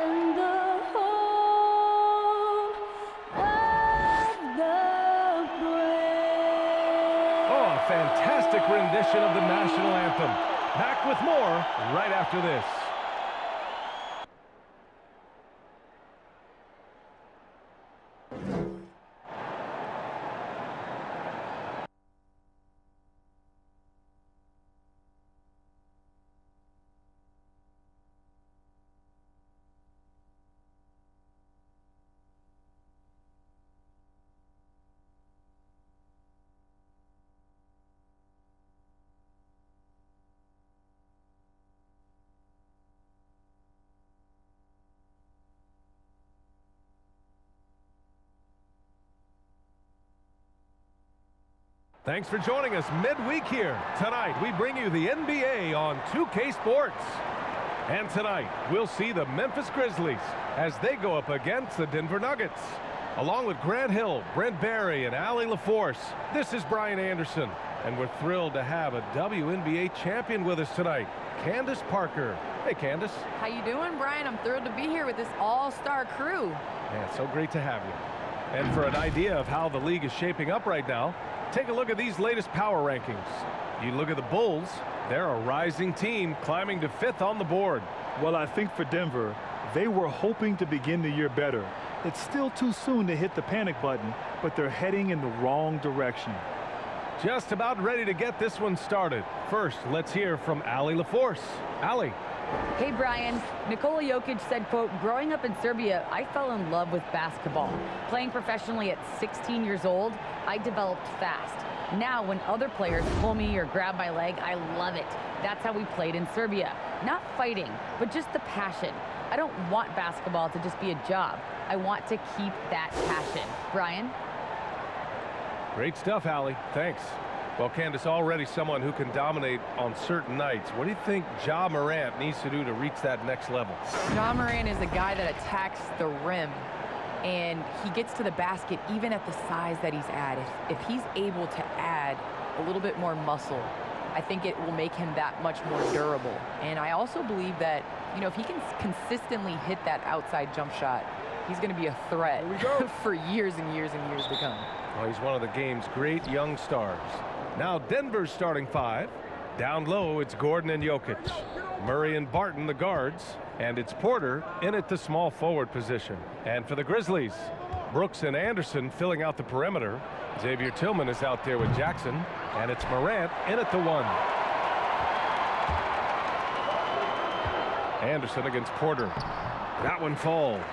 in the home of the brave. Oh, a fantastic rendition of the national anthem. Back with more right after this. Thanks for joining us midweek here. Tonight, we bring you the NBA on 2K Sports. And tonight, we'll see the Memphis Grizzlies as they go up against the Denver Nuggets. Along with Grant Hill, Brent Barry, and Allie LaForce, this is Brian Anderson. And we're thrilled to have a WNBA champion with us tonight, Candace Parker. Hey, Candace. How you doing, Brian? I'm thrilled to be here with this all-star crew. Yeah, it's so great to have you. And for an idea of how the league is shaping up right now, take a look at these latest power rankings. You look at the Bulls, they're a rising team climbing to 5th on the board. Well, I think for Denver, they were hoping to begin the year better. It's still too soon to hit the panic button, but they're heading in the wrong direction. Just about ready to get this one started. First, let's hear from Allie LaForce. Allie. Hey, Brian. Nikola Jokic said, quote, growing up in Serbia, I fell in love with basketball. Playing professionally at 16 years old, I developed fast. Now, when other players pull me or grab my leg, I love it. That's how we played in Serbia. Not fighting, but just the passion. I don't want basketball to just be a job. I want to keep that passion. Brian? Great stuff, Allie. Thanks. Well, Candace, already someone who can dominate on certain nights. What do you think Ja Morant needs to do to reach that next level? Ja Morant is a guy that attacks the rim, and he gets to the basket even at the size that he's at. If he's able to add a little bit more muscle, I think it will make him that much more durable. And I also believe that, you know, if he can consistently hit that outside jump shot, he's going to be a threat for years and years and years to come. Well, he's one of the game's great young stars. Now Denver's starting 5. Down low, it's Gordon and Jokic. Murray and Barton, the guards. And it's Porter in at the small forward position. And for the Grizzlies, Brooks and Anderson filling out the perimeter. Xavier Tillman is out there with Jackson. And it's Morant in at the 1. Anderson against Porter. That one falls.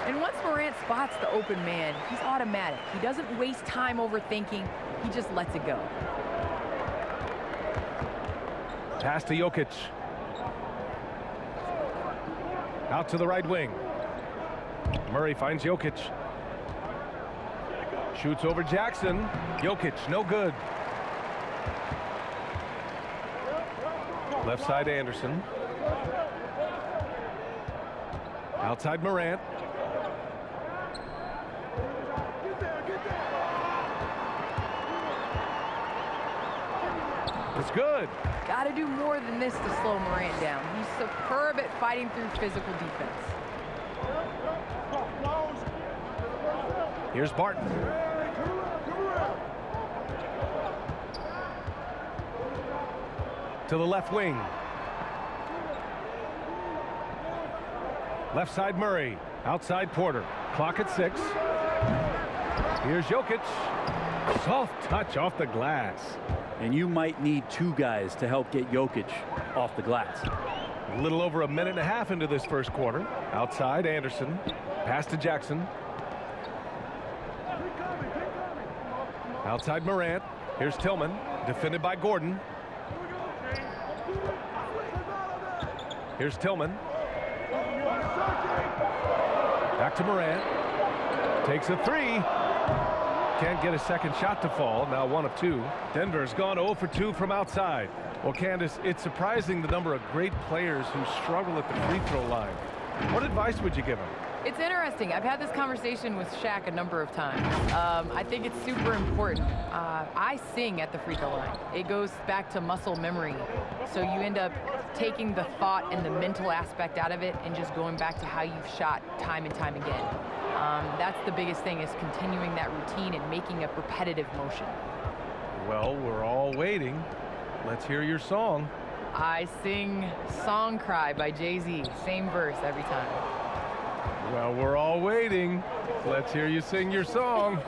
And once Morant spots the open man, he's automatic. He doesn't waste time overthinking. He just lets it go. Pass to Jokic. Out to the right wing. Murray finds Jokic. Shoots over Jackson. Jokic, no good. Left side Anderson. Outside Morant. It's good. Got to do more than this to slow Morant down. He's superb at fighting through physical defense. Here's Barton. To the left wing. Left side Murray. Outside Porter. Clock at 6. Here's Jokic. Soft touch off the glass. And you might need 2 guys to help get Jokic off the glass. A little over a minute and a half into this first quarter. Outside Anderson. Pass to Jackson. Outside Morant. Here's Tillman. Defended by Gordon. Here's Tillman. Back to Morant. Takes a 3. Can't get a second shot to fall. Now 1 of 2. Denver's gone 0 for 2 from outside. Well, Candace, it's surprising the number of great players who struggle at the free throw line. What advice would you give them? It's interesting. I've had this conversation with Shaq a number of times. I think it's super important. I sing at the free throw line. It goes back to muscle memory. So you end up taking the thought and the mental aspect out of it and just going back to how you've shot time and time again. That's the biggest thing, is continuing that routine and making a repetitive motion. Well, we're all waiting. Let's hear your song. I sing Song Cry by Jay-Z. Same verse every time. Well, we're all waiting. Let's hear you sing your song.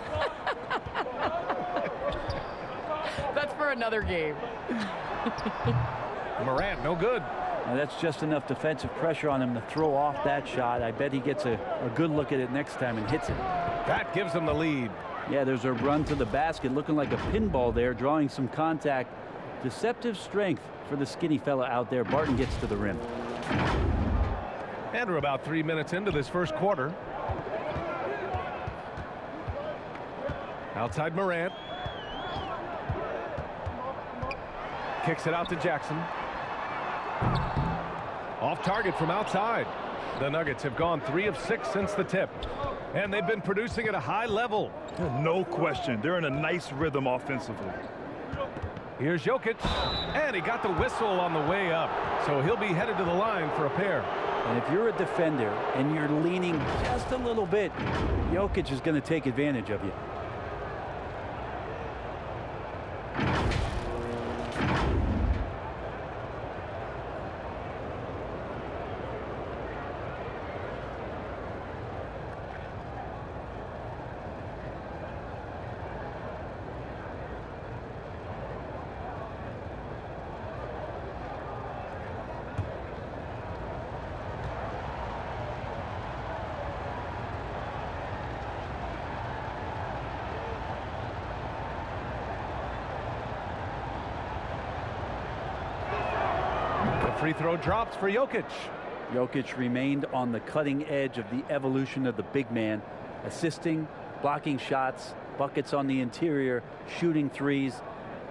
That's for another game. Morant, no good. Now that's just enough defensive pressure on him to throw off that shot. I bet he gets a good look at it next time and hits it. That gives them the lead. Yeah, there's a run to the basket, looking like a pinball there, drawing some contact. Deceptive strength for the skinny fella out there. Barton gets to the rim. And we're about 3 minutes into this first quarter. Outside Morant. Kicks it out to Jackson. Off target from outside. The Nuggets have gone 3 of 6 since the tip. And they've been producing at a high level. No question. They're in a nice rhythm offensively. Here's Jokic. And he got the whistle on the way up. So he'll be headed to the line for a pair. And if you're a defender and you're leaning just a little bit, Jokic is going to take advantage of you. Free throw drops for Jokic. Jokic remained on the cutting edge of the evolution of the big man, assisting, blocking shots, buckets on the interior, shooting threes.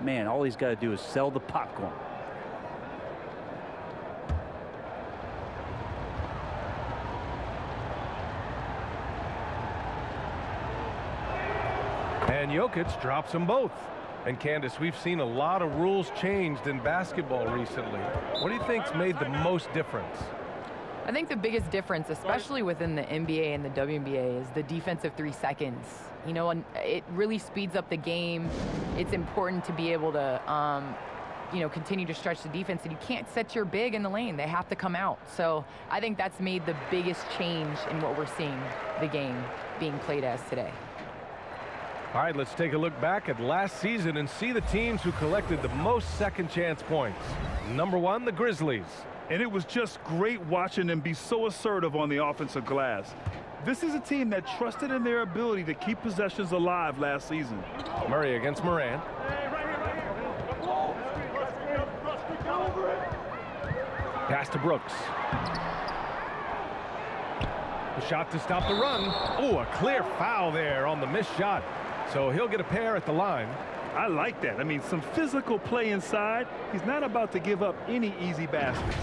Man, all he's got to do is sell the popcorn. And Jokic drops them both. And Candace, we've seen a lot of rules changed in basketball recently. What do you think's made the most difference? I think the biggest difference, especially within the NBA and the WNBA, is the defensive 3 seconds. You know, and it really speeds up the game. It's important to be able to, you know, continue to stretch the defense, and you can't set your big in the lane. They have to come out. So I think that's made the biggest change in what we're seeing the game being played as today. All right, let's take a look back at last season and see the teams who collected the most second chance points. Number 1, the Grizzlies. And it was just great watching them be so assertive on the offensive glass. This is a team that trusted in their ability to keep possessions alive last season. Murray against Morant. Pass to Brooks. The shot to stop the run. Oh, a clear foul there on the missed shot. So he'll get a pair at the line. I like that. I mean, some physical play inside. He's not about to give up any easy baskets.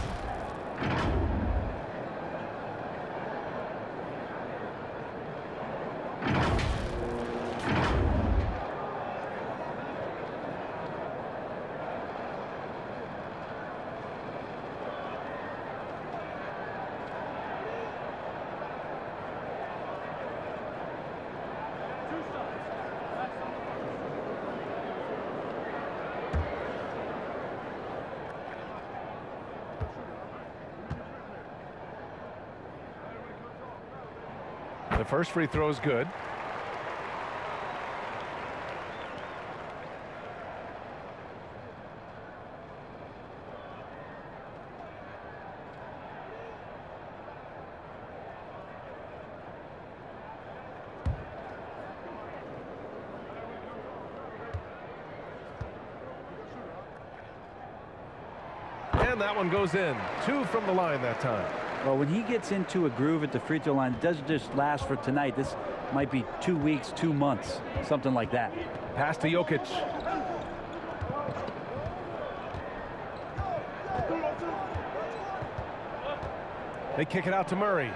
The first free throw is good. And that one goes in. 2 from the line that time. Well, when he gets into a groove at the free throw line, it doesn't just last for tonight. This might be 2 weeks, 2 months, something like that. Pass to Jokic. They kick it out to Murray.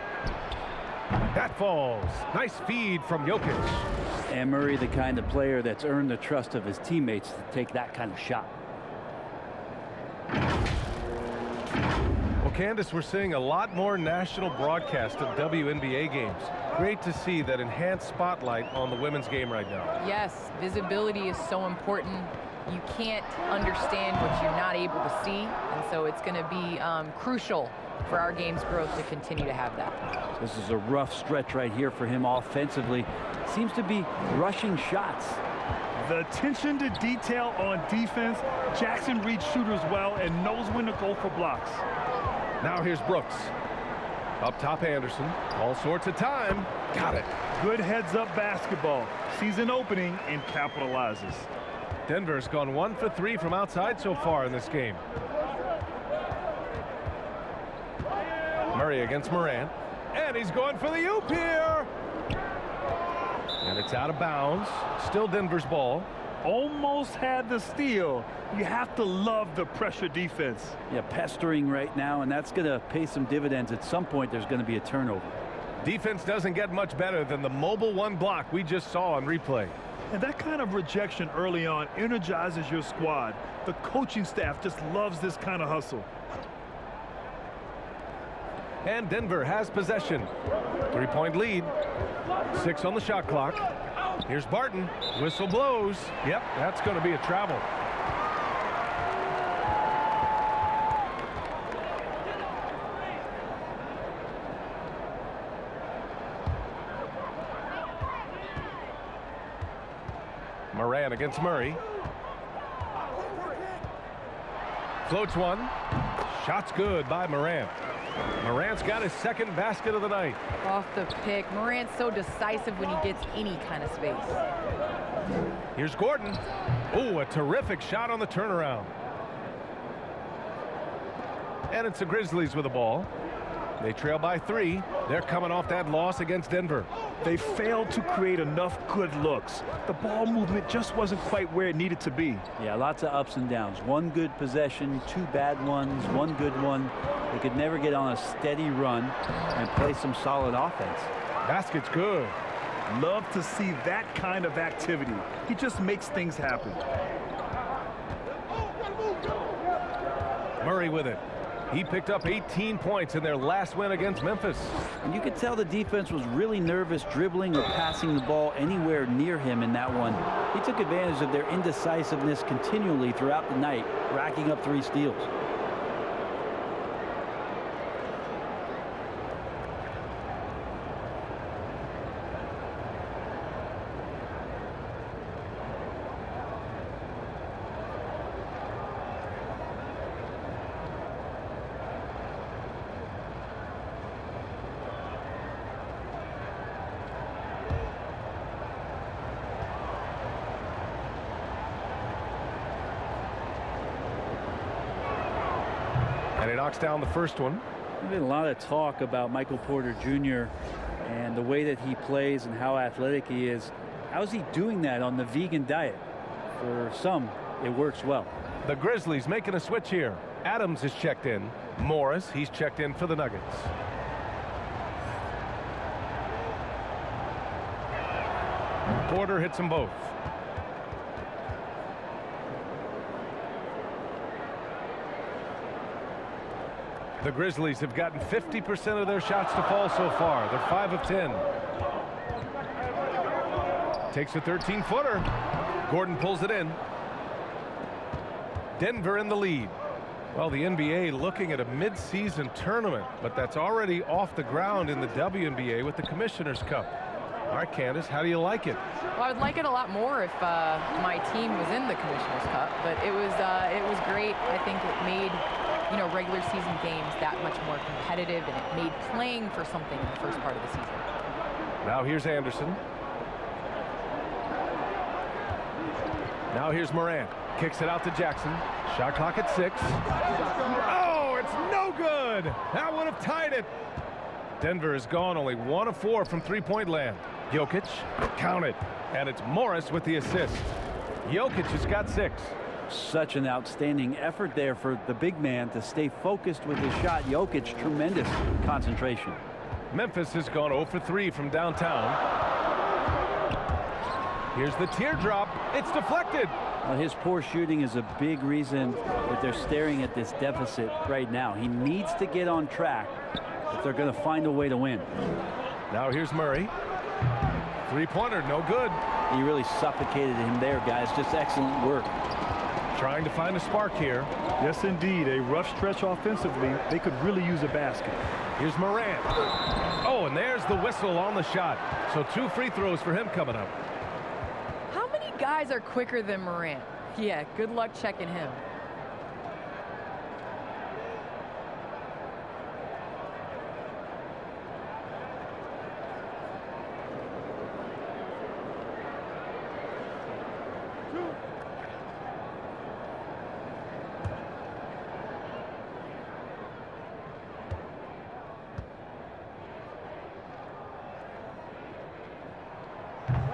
That falls. Nice feed from Jokic. And Murray, the kind of player that's earned the trust of his teammates to take that kind of shot. Well, Candace, we're seeing a lot more national broadcast of WNBA games. Great to see that enhanced spotlight on the women's game right now. Yes, visibility is so important. You can't understand what you're not able to see, and so it's going to be crucial for our game's growth to continue to have that. This is a rough stretch right here for him offensively. Seems to be rushing shots. The attention to detail on defense. Jackson reads shooters well and knows when to go for blocks. Now here's Brooks. Up top, Anderson. All sorts of time. Got it. Good heads-up basketball. Sees an opening and capitalizes. Denver's gone 1 for 3 from outside so far in this game. Murray against Morant. And he's going for the oop here. And it's out of bounds. Still Denver's ball. Almost had the steal. You have to love the pressure defense. Yeah, pestering right now, and that's going to pay some dividends. At some point, there's going to be a turnover. Defense doesn't get much better than the mobile one block we just saw on replay. And that kind of rejection early on energizes your squad. The coaching staff just loves this kind of hustle. And Denver has possession. 3-point lead. 6 on the shot clock. Here's Barton. Whistle blows. Yep, that's going to be a travel. Morant against Murray. Floats one. Shot's good by Morant. Morant's got his second basket of the night. Off the pick. Morant's so decisive when he gets any kind of space. Here's Gordon. Oh, a terrific shot on the turnaround. And it's the Grizzlies with the ball. They trail by 3. They're coming off that loss against Denver. They failed to create enough good looks. The ball movement just wasn't quite where it needed to be. Yeah, lots of ups and downs. One good possession, 2 bad ones, 1 good one. They could never get on a steady run and play some solid offense. Basket's good. Love to see that kind of activity. He just makes things happen. Murray with it. He picked up 18 points in their last win against Memphis. And you could tell the defense was really nervous dribbling or passing the ball anywhere near him in that one. He took advantage of their indecisiveness continually throughout the night, racking up 3 steals. And he knocks down the first one. There's been a lot of talk about Michael Porter Jr. and the way that he plays and how athletic he is. How's he doing that on the vegan diet? For some, it works well. The Grizzlies making a switch here. Adams is checked in. Morris, he's checked in for the Nuggets. Porter hits them both. The Grizzlies have gotten 50% of their shots to fall so far. They're 5 of 10. Takes a 13-footer. Gordon pulls it in. Denver in the lead. Well, the NBA looking at a mid-season tournament, but that's already off the ground in the WNBA with the Commissioner's Cup. All right, Candace, how do you like it? Well, I would like it a lot more if my team was in the Commissioner's Cup, but it was great. I think it made, regular season games that much more competitive, and it made playing for something in the first part of the season. Now here's Anderson. Now here's Morant. Kicks it out to Jackson. Shot clock at 6. Oh, it's no good. That would have tied it. Denver has gone only 1 of 4 from 3-point land. Jokic, count it. And it's Morris with the assist. Jokic has got 6. Such an outstanding effort there for the big man to stay focused with his shot. Jokic, tremendous concentration. Memphis has gone 0 for 3 from downtown. Here's the teardrop. It's deflected. Well, his poor shooting is a big reason that they're staring at this deficit right now. He needs to get on track if they're going to find a way to win. Now here's Murray. Three-pointer, no good. He really suffocated him there, guys. Just excellent work. Trying to find a spark here. Yes, indeed. A rough stretch offensively. They could really use a basket. Here's Morant. Oh, and there's the whistle on the shot. So 2 free throws for him coming up. How many guys are quicker than Morant? Yeah, good luck checking him.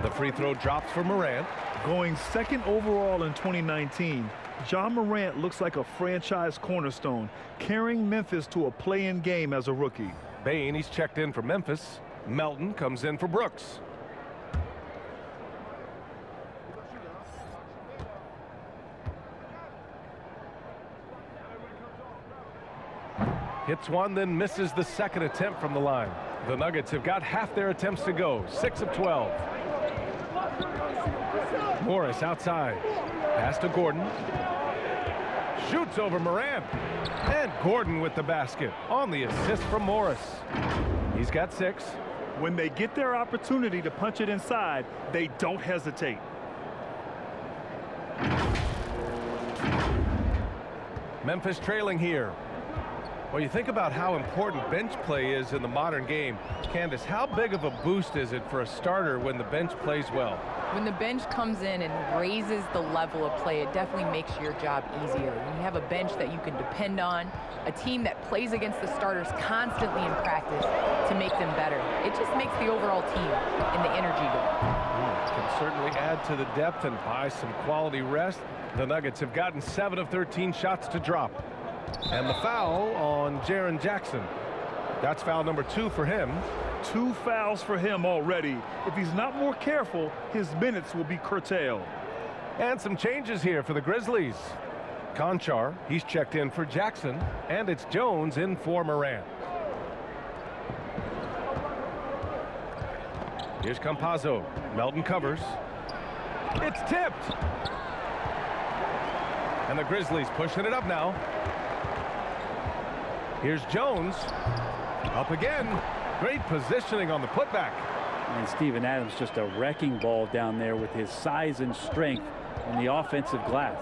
The free throw drops for Morant. Going second overall in 2019, Ja Morant looks like a franchise cornerstone, carrying Memphis to a play-in game as a rookie. Bain, he's checked in for Memphis. Melton comes in for Brooks. Hits one, then misses the second attempt from the line. The Nuggets have got half their attempts to go, 6 of 12. Morris outside. Pass to Gordon. Shoots over Morant. And Gordon with the basket on the assist from Morris. He's got 6. When they get their opportunity to punch it inside, they don't hesitate. Memphis trailing here. Well, you think about how important bench play is in the modern game. Candace, how big of a boost is it for a starter when the bench plays well? When the bench comes in and raises the level of play, it definitely makes your job easier. When you have a bench that you can depend on, a team that plays against the starters constantly in practice to make them better, it just makes the overall team and the energy go. Can certainly add to the depth and buy some quality rest. The Nuggets have gotten 7 of 13 shots to drop. And the foul on Jaren Jackson. That's foul number 2 for him. 2 fouls for him already. If he's not more careful, his minutes will be curtailed. And some changes here for the Grizzlies. Conchar, he's checked in for Jackson, and it's Jones in for Morant. Here's Campazzo. Melton covers. It's tipped. And the Grizzlies pushing it up now. Here's Jones. Up again. Great positioning on the putback. And Steven Adams just a wrecking ball down there with his size and strength on the offensive glass.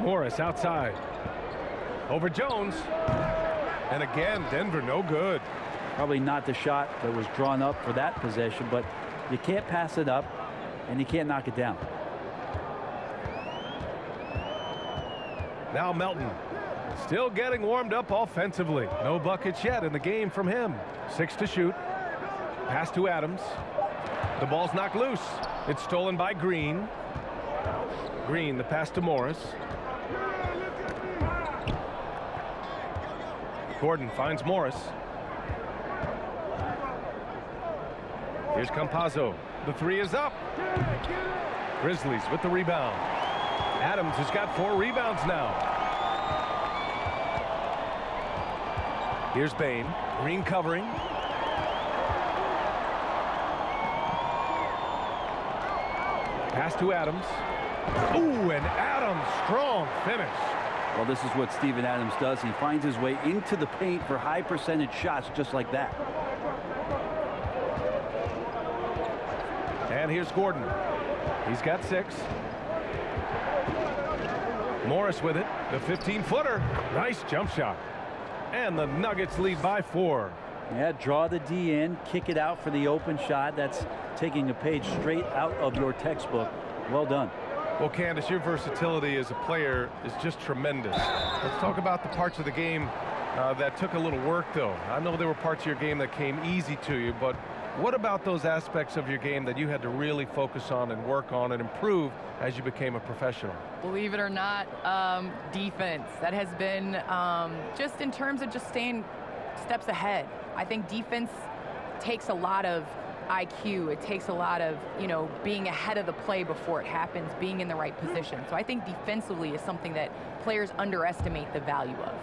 Morris outside. Over Jones. And again, Denver no good. Probably not the shot that was drawn up for that possession, but you can't pass it up and you can't knock it down. Now Melton. Still getting warmed up offensively. No buckets yet in the game from him. 6 to shoot. Pass to Adams. The ball's knocked loose. It's stolen by Green. Green, the pass to Morris. Gordon finds Morris. Here's Campazzo. The 3 is up. Grizzlies with the rebound. Adams has got 4 rebounds now. Here's Bain. Green covering. Pass to Adams. Ooh, and Adams, strong finish. Well, this is what Steven Adams does. He finds his way into the paint for high percentage shots just like that. And here's Gordon. He's got 6. Morris with it. The 15-footer. Nice jump shot. And the Nuggets lead by 4. Yeah, draw the D in, kick it out for the open shot. That's taking a page straight out of your textbook. Well done. Well, Candace, your versatility as a player is just tremendous. Let's talk about the parts of the game that took a little work, though. I know there were parts of your game that came easy to you, but What about those aspects of your game that you had to really focus on and work on and improve as you became a professional? Believe it or not, defense. That has been just in terms of just staying steps ahead. I think defense takes a lot of IQ. It takes a lot of, being ahead of the play before it happens, being in the right position. So I think defensively is something that players underestimate the value of.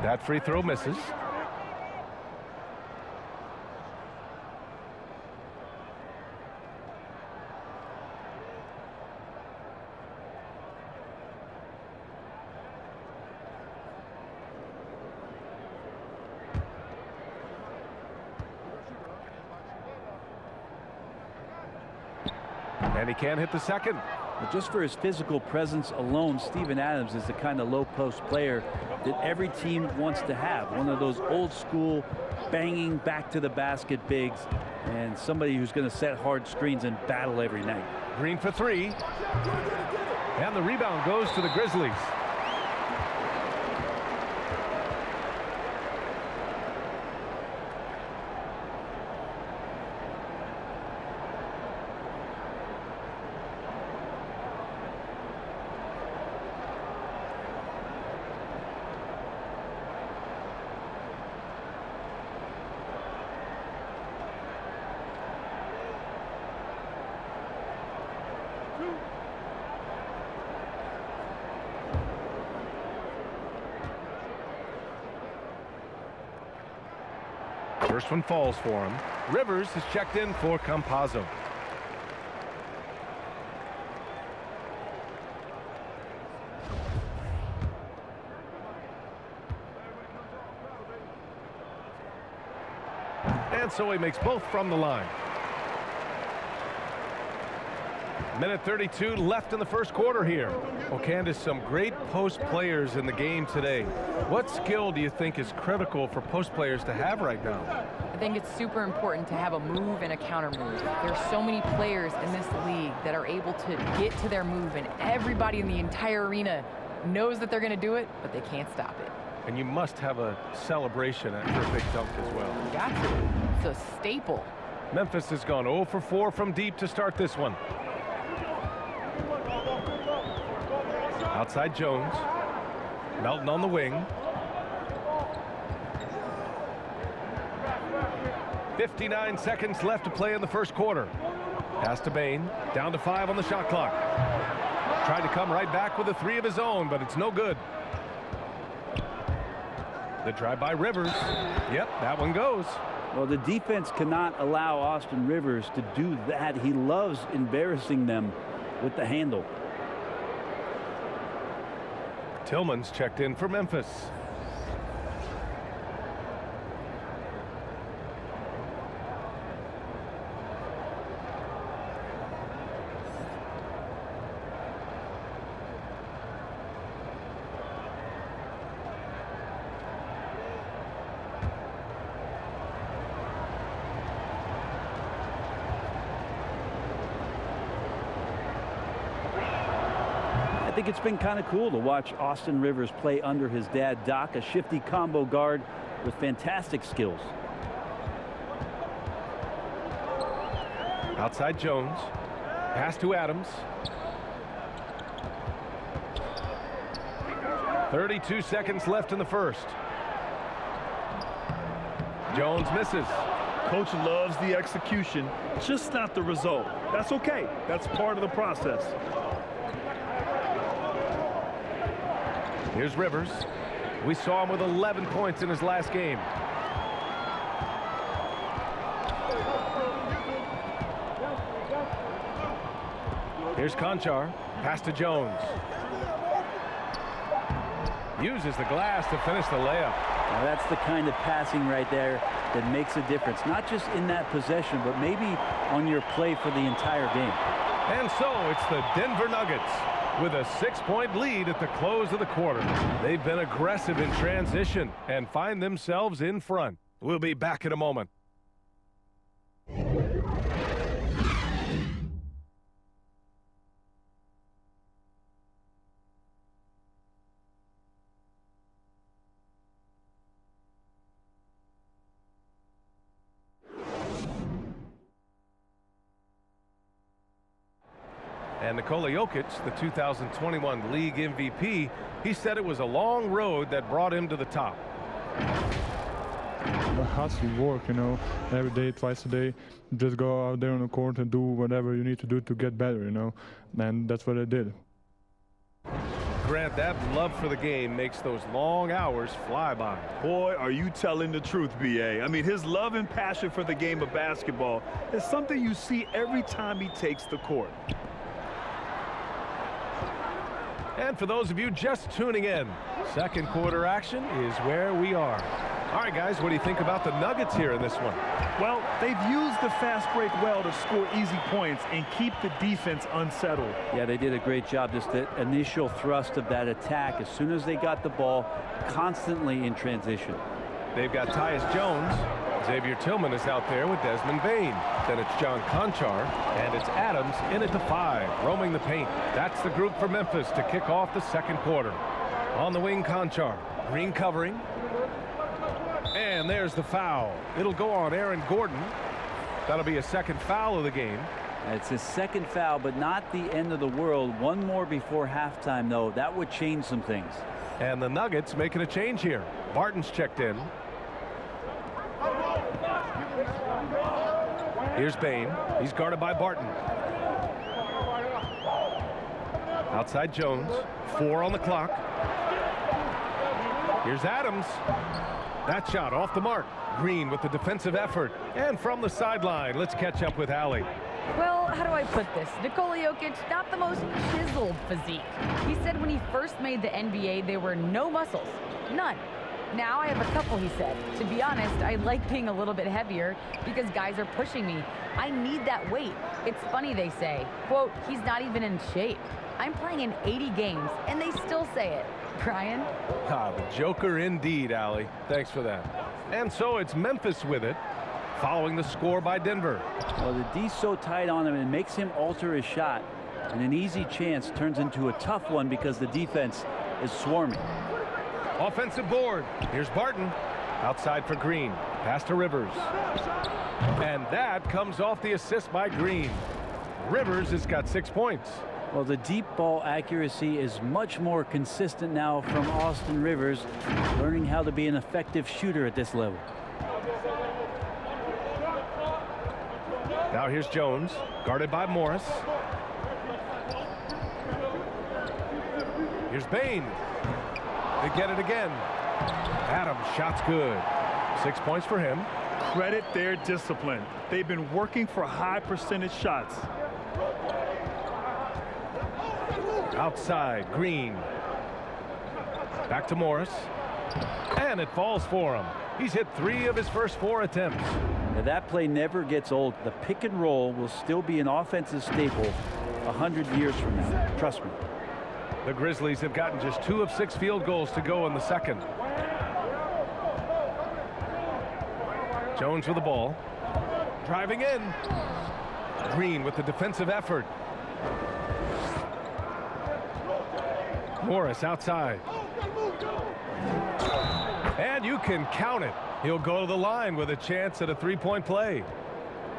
That free throw misses. And he can't hit the second. But just for his physical presence alone, Steven Adams is the kind of low post player that every team wants to have. One of those old school banging back to the basket bigs, and somebody who's going to set hard screens and battle every night. Green for three. And the rebound goes to the Grizzlies. First one falls for him. Rivers is checked in for Campazzo. And so he makes both from the line. Minute 32 left in the first quarter here. Well, Candace, some great post players in the game today. What skill do you think is critical for post players to have right now? I think it's super important to have a move and a counter move. There's so many players in this league that are able to get to their move, and everybody in the entire arena knows that they're going to do it, but they can't stop it. And you must have a celebration after a big dunk as well. You got to. It's a staple. Memphis has gone 0 for 4 from deep to start this one. Outside Jones. Melton on the wing. 59 seconds left to play in the first quarter. Pass to Bain. Down to 5 on the shot clock. Tried to come right back with a 3 of his own, but it's no good. The drive by Rivers. Yep, that one goes. Well, the defense cannot allow Austin Rivers to do that. He loves embarrassing them with the handle. Tillman's checked in for Memphis. I think it's been kind of cool to watch Austin Rivers play under his dad, Doc, a shifty combo guard with fantastic skills. Outside Jones. Pass to Adams. 32 seconds left in the first. Jones misses. Coach loves the execution, just not the result. That's okay. That's part of the process. Here's Rivers. We saw him with 11 points in his last game. Here's Conchar. Pass to Jones. Uses the glass to finish the layup. Now that's the kind of passing right there that makes a difference, not just in that possession, but maybe on your play for the entire game. And so it's the Denver Nuggets with a 6-point lead at the close of the quarter. They've been aggressive in transition and find themselves in front. We'll be back in a moment. And Nikola Jokic, the 2021 league MVP, he said it was a long road that brought him to the top. It has to work, you know, every day, twice a day. Just go out there on the court and do whatever you need to do to get better, you know, and that's what I did. Grant, that love for the game makes those long hours fly by. Boy, are you telling the truth, B.A. I mean, his love and passion for the game of basketball is something you see every time he takes the court. And for those of you just tuning in, second quarter action is where we are. All right, guys, what do you think about the Nuggets here in this one? Well, they've used the fast break well to score easy points and keep the defense unsettled. Yeah, they did a great job. Just the initial thrust of that attack, as soon as they got the ball, constantly in transition. They've got Tyus Jones. Xavier Tillman is out there with Desmond Bane. Then it's John Conchar, and it's Adams in at the 5, roaming the paint. That's the group for Memphis to kick off the second quarter. On the wing, Conchar. Green covering. And there's the foul. It'll go on Aaron Gordon. That'll be a second foul of the game. It's his second foul, but not the end of the world. One more before halftime, though. That would change some things. And the Nuggets making a change here. Barton's checked in. Here's Bane. He's guarded by Barton. Outside Jones. 4 on the clock. Here's Adams. That shot off the mark. Green with the defensive effort. And from the sideline, let's catch up with Allie. Well, how do I put this? Nikola Jokic, not the most chiseled physique. He said when he first made the NBA, there were no muscles. None. Now I have a couple, he said. To be honest, I like being a little bit heavier because guys are pushing me. I need that weight. It's funny they say, quote, he's not even in shape. I'm playing in 80 games, and they still say it. Brian? Ah, the Joker indeed, Allie. Thanks for that. And so it's Memphis with it, following the score by Denver. Well, the D's so tight on him, it makes him alter his shot. And an easy chance turns into a tough one because the defense is swarming. Offensive board. Here's Barton. Outside for Green. Pass to Rivers. And that comes off the assist by Green. Rivers has got 6 points. Well, the deep ball accuracy is much more consistent now from Austin Rivers, learning how to be an effective shooter at this level. Now here's Jones, guarded by Morris. Here's Bane. They get it again. Adams, shot's good. 6 points for him. Credit their discipline. They've been working for high percentage shots. Outside, Green. Back to Morris. And it falls for him. He's hit 3 of his first 4 attempts. Now, that play never gets old. The pick and roll will still be an offensive staple 100 years from now. Trust me. The Grizzlies have gotten just 2 of 6 field goals to go in the second. Jones with the ball. Driving in. Green with the defensive effort. Morris outside. And you can count it. He'll go to the line with a chance at a 3-point play.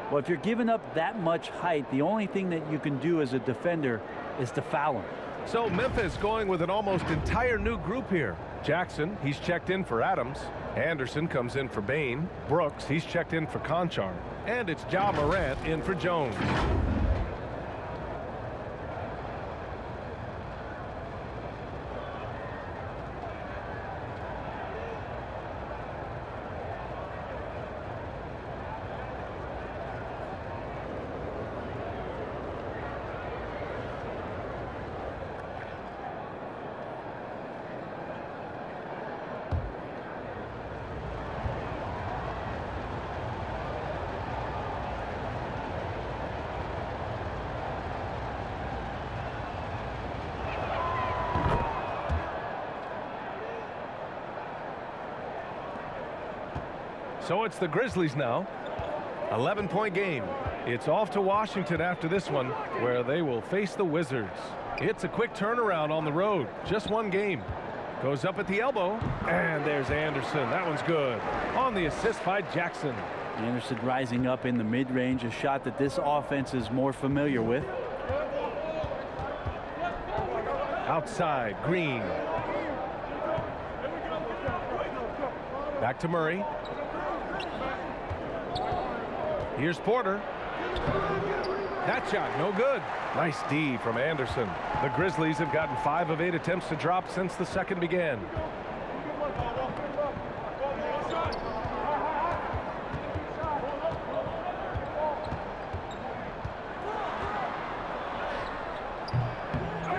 Well, if you're giving up that much height, the only thing that you can do as a defender is to foul him. So Memphis going with an almost entire new group here. Jackson, he's checked in for Adams. Anderson comes in for Bane. Brooks, he's checked in for Conchar. And it's Ja Morant in for Jones. So it's the Grizzlies now. 11-point game. It's off to Washington after this one, where they will face the Wizards. It's a quick turnaround on the road. Just 1 game. Goes up at the elbow. And there's Anderson. That one's good. On the assist by Jackson. Anderson rising up in the mid-range, a shot that this offense is more familiar with. Outside, Green. Back to Murray. Here's Porter. That shot, no good. Nice D from Anderson. The Grizzlies have gotten 5 of 8 attempts to drop since the second began.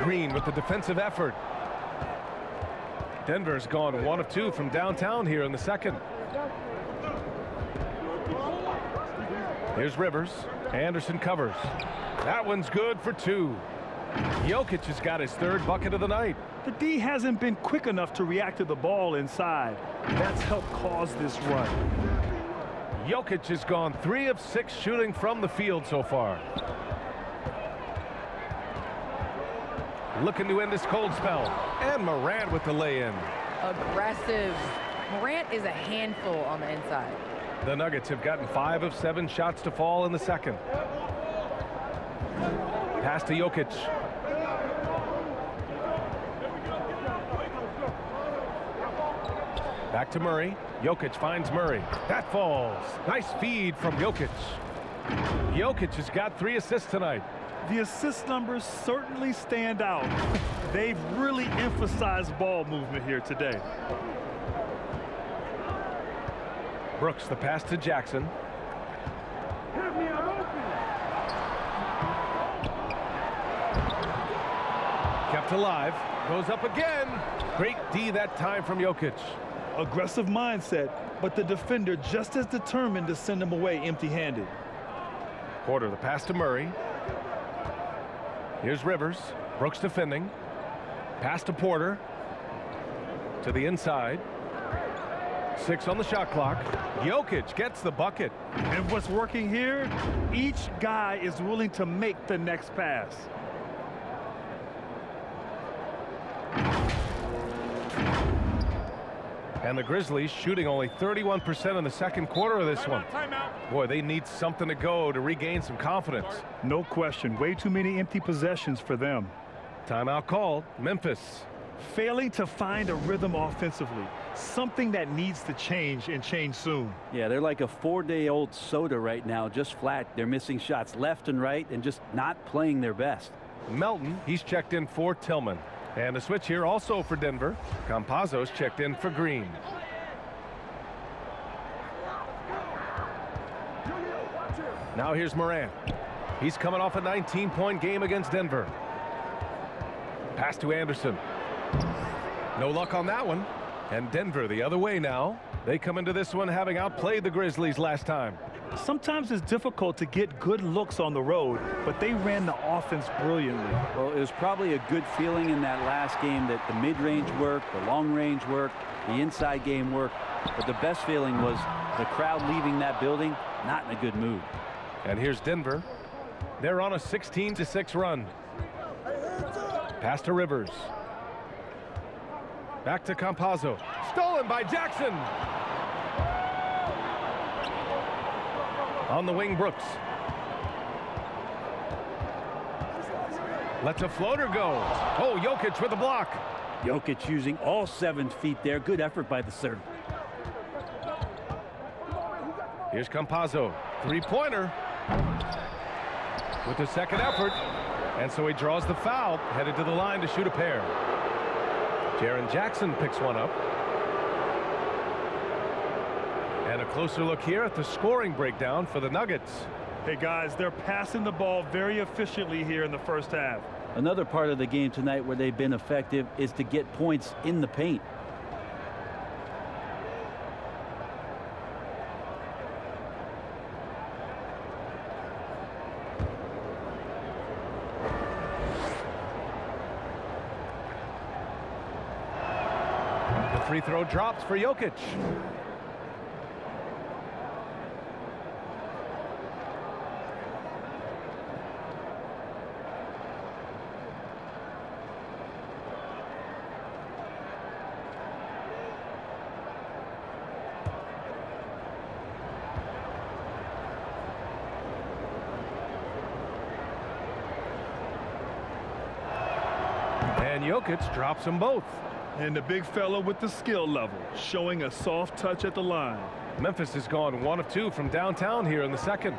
Green with the defensive effort. Denver's gone 1 of 2 from downtown here in the second. Here's Rivers. Anderson covers. That one's good for 2. Jokic has got his 3rd bucket of the night. The D hasn't been quick enough to react to the ball inside. That's helped cause this run. Jokic has gone 3 of 6 shooting from the field so far. Looking to end this cold spell. And Morant with the lay-in. Aggressive. Morant is a handful on the inside. The Nuggets have gotten 5 of 7 shots to fall in the second. Pass to Jokic. Back to Murray. Jokic finds Murray. That falls. Nice feed from Jokic. Jokic has got 3 assists tonight. The assist numbers certainly stand out. They've really emphasized ball movement here today. Brooks, the pass to Jackson. Kept alive. Goes up again. Great D that time from Jokic. Aggressive mindset, but the defender just as determined to send him away empty-handed. Porter, the pass to Murray. Here's Rivers. Brooks defending. Pass to Porter. To the inside. 6 on the shot clock. Jokic gets the bucket. And what's working here? Each guy is willing to make the next pass. And the Grizzlies shooting only 31% in the second quarter of this one. Boy, they need something to go to regain some confidence. No question. Way too many empty possessions for them. Timeout called. Memphis. Failing to find a rhythm offensively. Something that needs to change and change soon. Yeah, they're like a 4-day-old soda right now, just flat. They're missing shots left and right and just not playing their best. Melton, he's checked in for Tillman. And a switch here also for Denver. Campazzo's checked in for Green. Now here's Morant. He's coming off a 19-point game against Denver. Pass to Anderson. No luck on that one. And Denver the other way now. They come into this one having outplayed the Grizzlies last time. Sometimes it's difficult to get good looks on the road, but they ran the offense brilliantly. Well, it was probably a good feeling in that last game that the mid-range worked, the long-range worked, the inside game worked. But the best feeling was the crowd leaving that building not in a good mood. And here's Denver. They're on a 16-6 run. Pass to Rivers. Back to Campazzo. Stolen by Jackson. On the wing, Brooks. Lets a floater go. Oh, Jokic with a block. Jokic using all 7 feet there. Good effort by the third. Here's Campazzo. 3-pointer. With the second effort. And so he draws the foul. Headed to the line to shoot a pair. Jaren Jackson picks one up. And a closer look here at the scoring breakdown for the Nuggets. Hey guys, they're passing the ball very efficiently here in the first half. Another part of the game tonight where they've been effective is to get points in the paint. The free throw drops for Jokic. And Jokic drops them both. And the big fella with the skill level, showing a soft touch at the line. Memphis has gone 1 of 2 from downtown here in the second.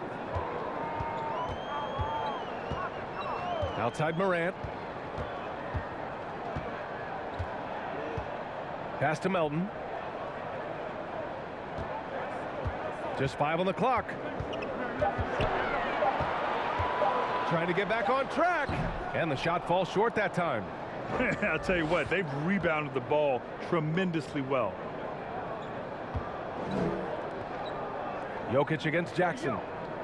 Outside Morant. Pass to Melton. Just 5 on the clock. Trying to get back on track. And the shot falls short that time. I'll tell you what, they've rebounded the ball tremendously well. Jokic against Jackson.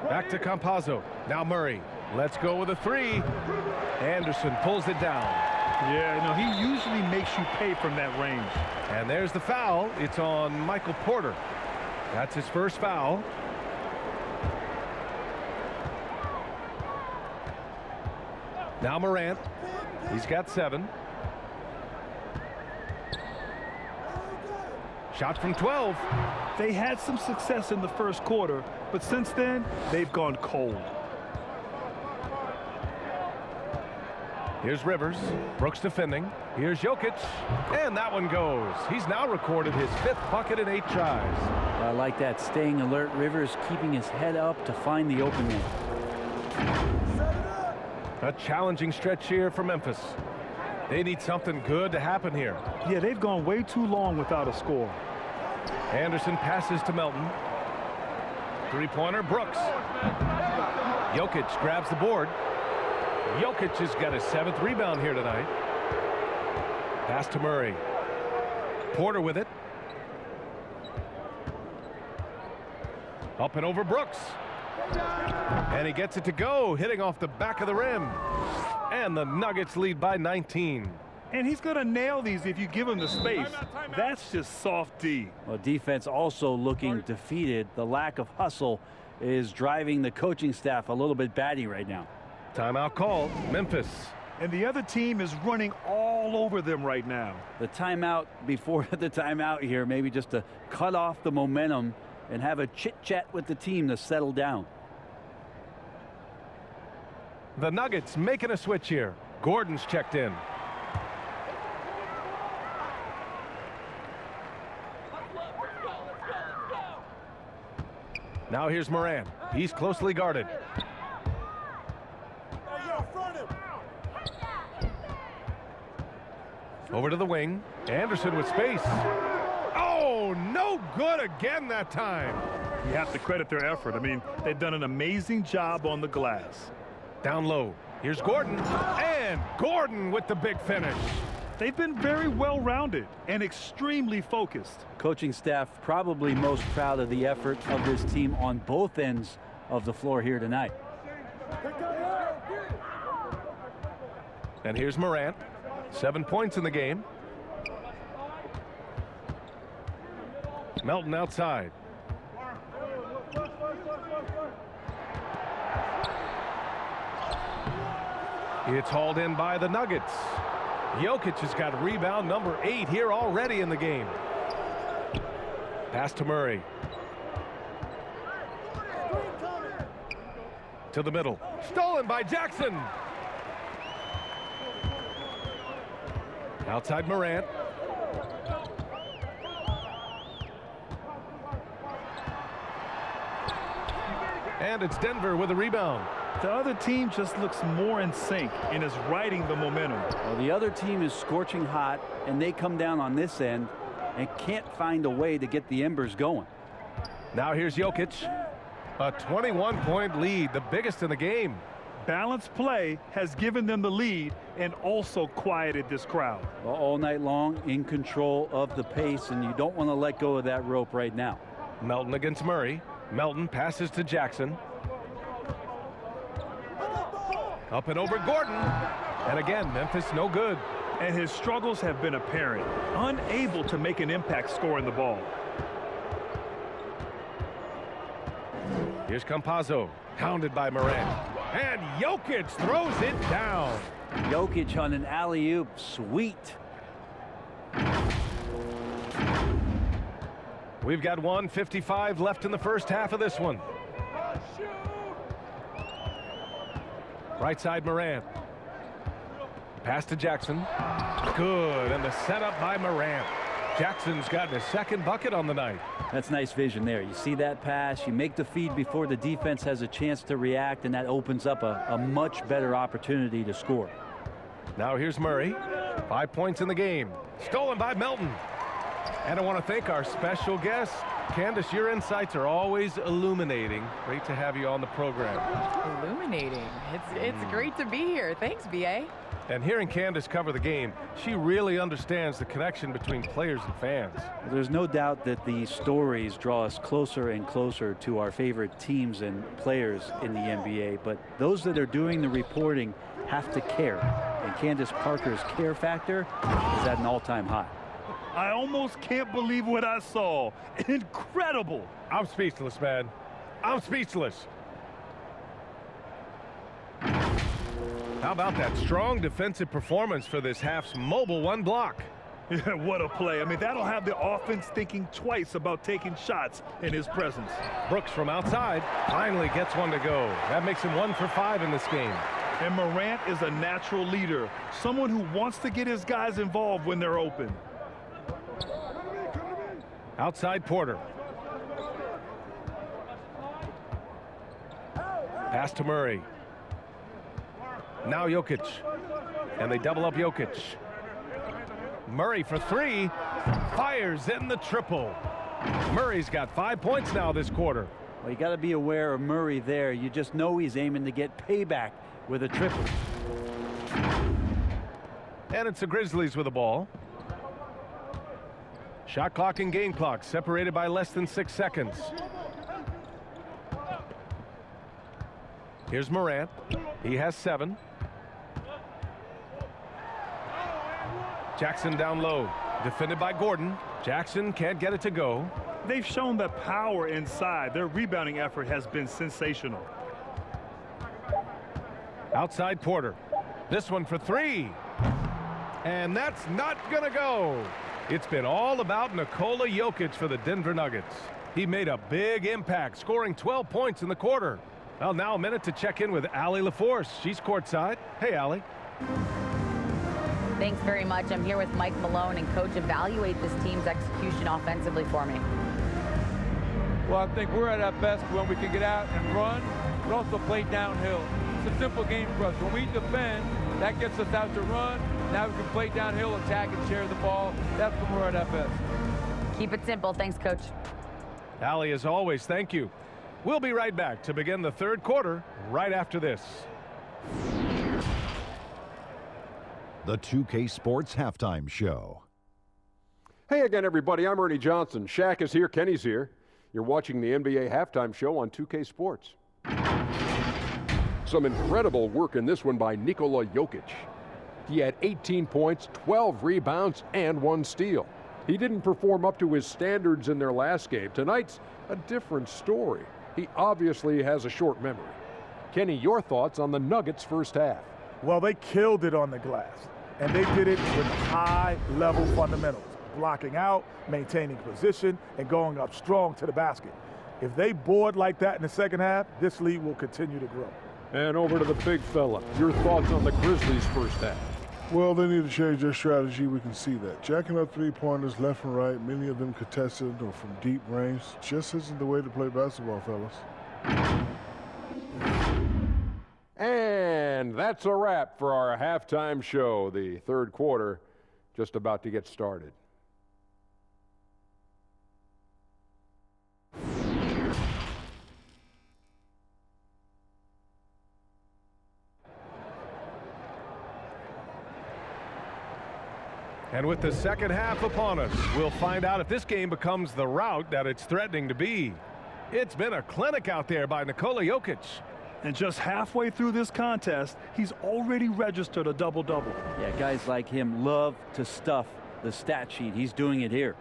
Back to Campazzo. Now Murray. Let's go with a 3. Anderson pulls it down. Yeah, you know, he usually makes you pay from that range. And there's the foul. It's on Michael Porter. That's his first foul. Now Morant. He's got 7. Shot from 12. They had some success in the first quarter, but since then, they've gone cold. Here's Rivers. Brooks defending. Here's Jokic. And that one goes. He's now recorded his 5th bucket in 8 tries. I like that, staying alert. Rivers keeping his head up to find the open man. A challenging stretch here for Memphis. They need something good to happen here. Yeah, they've gone way too long without a score. Anderson passes to Melton. 3-pointer, Brooks. Jokic grabs the board. Jokic has got his 7th rebound here tonight. Pass to Murray. Porter with it. Up and over Brooks. And he gets it to go, hitting off the back of the rim. And the Nuggets lead by 19. And he's going to nail these if you give him the space. That's just soft D. Well, defense also looking defeated. The lack of hustle is driving the coaching staff a little bit batty right now. Timeout called. Memphis. And the other team is running all over them right now. The timeout before the timeout here, maybe just to cut off the momentum and have a chit-chat with the team to settle down. The Nuggets making a switch here. Gordon's checked in. Now here's Morant. He's closely guarded. Over to the wing. Anderson with space. Oh, no good again that time. You have to credit their effort. I mean, they've done an amazing job on the glass. Down low. Here's Gordon. And Gordon with the big finish. They've been very well-rounded and extremely focused. Coaching staff probably most proud of the effort of this team on both ends of the floor here tonight. And here's Morant. 7 points in the game. Melton outside. It's hauled in by the Nuggets. Jokic has got rebound number 8 here already in the game. Pass to Murray. To the middle. Stolen by Jackson. Outside Morant. And it's Denver with a rebound. The other team just looks more in sync and is riding the momentum. Well, the other team is scorching hot, and they come down on this end and can't find a way to get the embers going. Now here's Jokic. A 21-point lead, the biggest in the game. Balanced play has given them the lead and also quieted this crowd. Well, all night long, in control of the pace, and you don't want to let go of that rope right now. Melton against Murray. Melton passes to Jackson. Up and over Gordon. And again, Memphis no good. And his struggles have been apparent. Unable to make an impact scoring the ball. Here's Campazzo. Hounded by Morant. And Jokic throws it down. Jokic on an alley-oop. Sweet. We've got 1:55 left in the first half of this one. Right side Morant. Pass to Jackson. Good, and the setup by Morant. Jackson's gotten his second bucket on the night. That's nice vision there. You see that pass, you make the feed before the defense has a chance to react, and that opens up a much better opportunity to score. Now here's Murray. 5 points in the game. Stolen by Melton. And I want to thank our special guest. Candace, your insights are always illuminating. Great to have you on the program. Illuminating. It's great to be here. Thanks, BA. And hearing Candace cover the game, she really understands the connection between players and fans. There's no doubt that the stories draw us closer and closer to our favorite teams and players in the NBA, but those that are doing the reporting have to care. And Candace Parker's care factor is at an all-time high. I almost can't believe what I saw. Incredible. I'm speechless, man. I'm speechless. How about that strong defensive performance for this half's mobile one block? Yeah, what a play. I mean, that'll have the offense thinking twice about taking shots in his presence. Brooks from outside finally gets one to go. That makes him 1 for 5 in this game. And Morant is a natural leader, someone who wants to get his guys involved when they're open. Outside Porter. Pass to Murray. Now Jokic. And they double up Jokic. Murray for 3. Fires in the triple. Murray's got 5 points now this quarter. Well, you got to be aware of Murray there. You just know he's aiming to get payback with a triple. And it's the Grizzlies with the ball. Shot clock and game clock separated by less than 6 seconds. Here's Morant. He has 7. Jackson down low. Defended by Gordon. Jackson can't get it to go. They've shown the power inside. Their rebounding effort has been sensational. Outside Porter. This one for 3. And that's not going to go. It's been all about Nikola Jokic for the Denver Nuggets. He made a big impact, scoring 12 points in the quarter. Well, now a minute to check in with Allie LaForce. She's courtside. Hey, Allie. Thanks very much. I'm here with Mike Malone, and Coach, evaluate this team's execution offensively for me. Well, I think we're at our best when we can get out and run, but also play downhill. It's a simple game for us. When we defend, that gets us out to run. Now we can play downhill, attack, and share the ball. That's when we're at our best. Keep it simple. Thanks, Coach. Allie, as always, thank you. We'll be right back to begin the third quarter right after this. The 2K Sports Halftime Show. Hey again, everybody. I'm Ernie Johnson. Shaq is here. Kenny's here. You're watching the NBA Halftime Show on 2K Sports. Some incredible work in this one by Nikola Jokic. He had 18 points, 12 rebounds, and 1 steal. He didn't perform up to his standards in their last game. Tonight's a different story. He obviously has a short memory. Kenny, your thoughts on the Nuggets' first half? Well, they killed it on the glass, and they did it with high-level fundamentals, blocking out, maintaining position, and going up strong to the basket. If they board like that in the second half, this lead will continue to grow. And over to the big fella. Your thoughts on the Grizzlies' first half? Well, they need to change their strategy. We can see that. Jacking up three-pointers left and right, many of them contested or from deep range, just isn't the way to play basketball, fellas. And that's a wrap for our halftime show. The third quarter just about to get started. And with the second half upon us, we'll find out if this game becomes the rout that it's threatening to be. It's been a clinic out there by Nikola Jokic. And just halfway through this contest, he's already registered a double-double. Yeah, guys like him love to stuff the stat sheet. He's doing it here.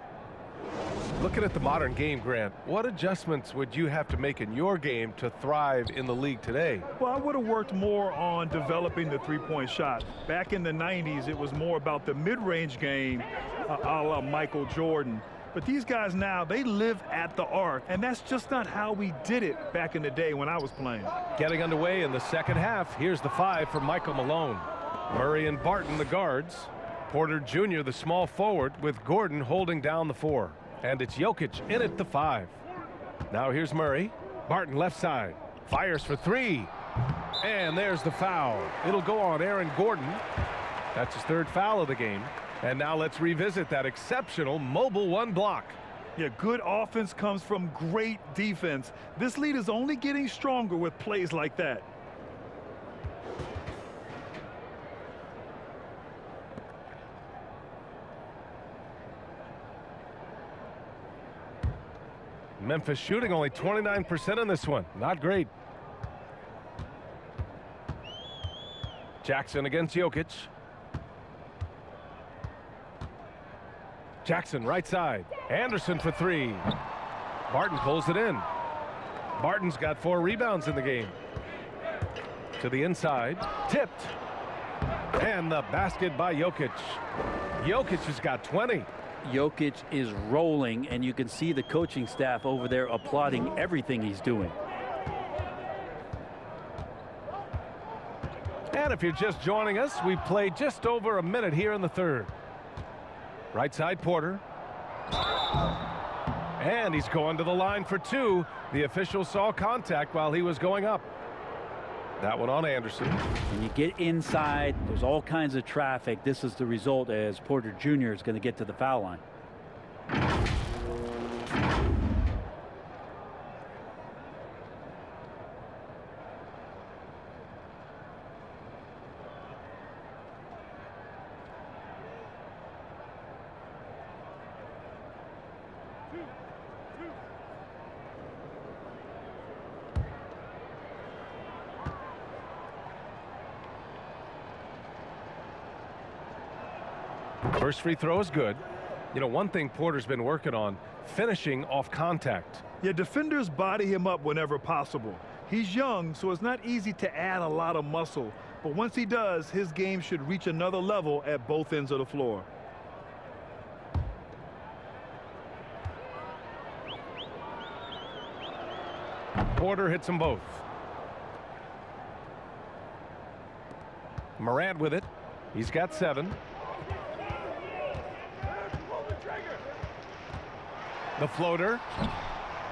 Looking at the modern game, Grant, what adjustments would you have to make in your game to thrive in the league today? Well, I would have worked more on developing the three-point shot. Back in the 90s, it was more about the mid-range game, a la Michael Jordan. But these guys now, they live at the arc, and that's just not how we did it back in the day when I was playing. Getting underway in the second half, here's the 5 for Michael Malone. Murray and Barton, the guards. Porter Jr., the small forward, with Gordon holding down the 4. And it's Jokic in at the 5. Now here's Murray. Barton left side. Fires for 3. And there's the foul. It'll go on Aaron Gordon. That's his 3rd foul of the game. And now let's revisit that exceptional mobile 1 block. Yeah, good offense comes from great defense. This lead is only getting stronger with plays like that. Memphis shooting only 29% in this one. Not great. Jackson against Jokic. Jackson right side. Anderson for 3. Barton pulls it in. Barton's got 4 rebounds in the game. To the inside. Tipped. And the basket by Jokic. Jokic has got 20. Jokic is rolling, and you can see the coaching staff over there applauding everything he's doing. And if you're just joining us, we've played just over a minute here in the 3rd. Right side Porter. And he's going to the line for 2. The official saw contact while he was going up. That one on Anderson. When you get inside, there's all kinds of traffic. This is the result, as Porter Jr. is going to get to the foul line. First free throw is good. You know, one thing Porter's been working on, finishing off contact. Yeah, defenders body him up whenever possible. He's young, so it's not easy to add a lot of muscle. But once he does, his game should reach another level at both ends of the floor. Porter hits them both. Morant with it. He's got 7. The floater.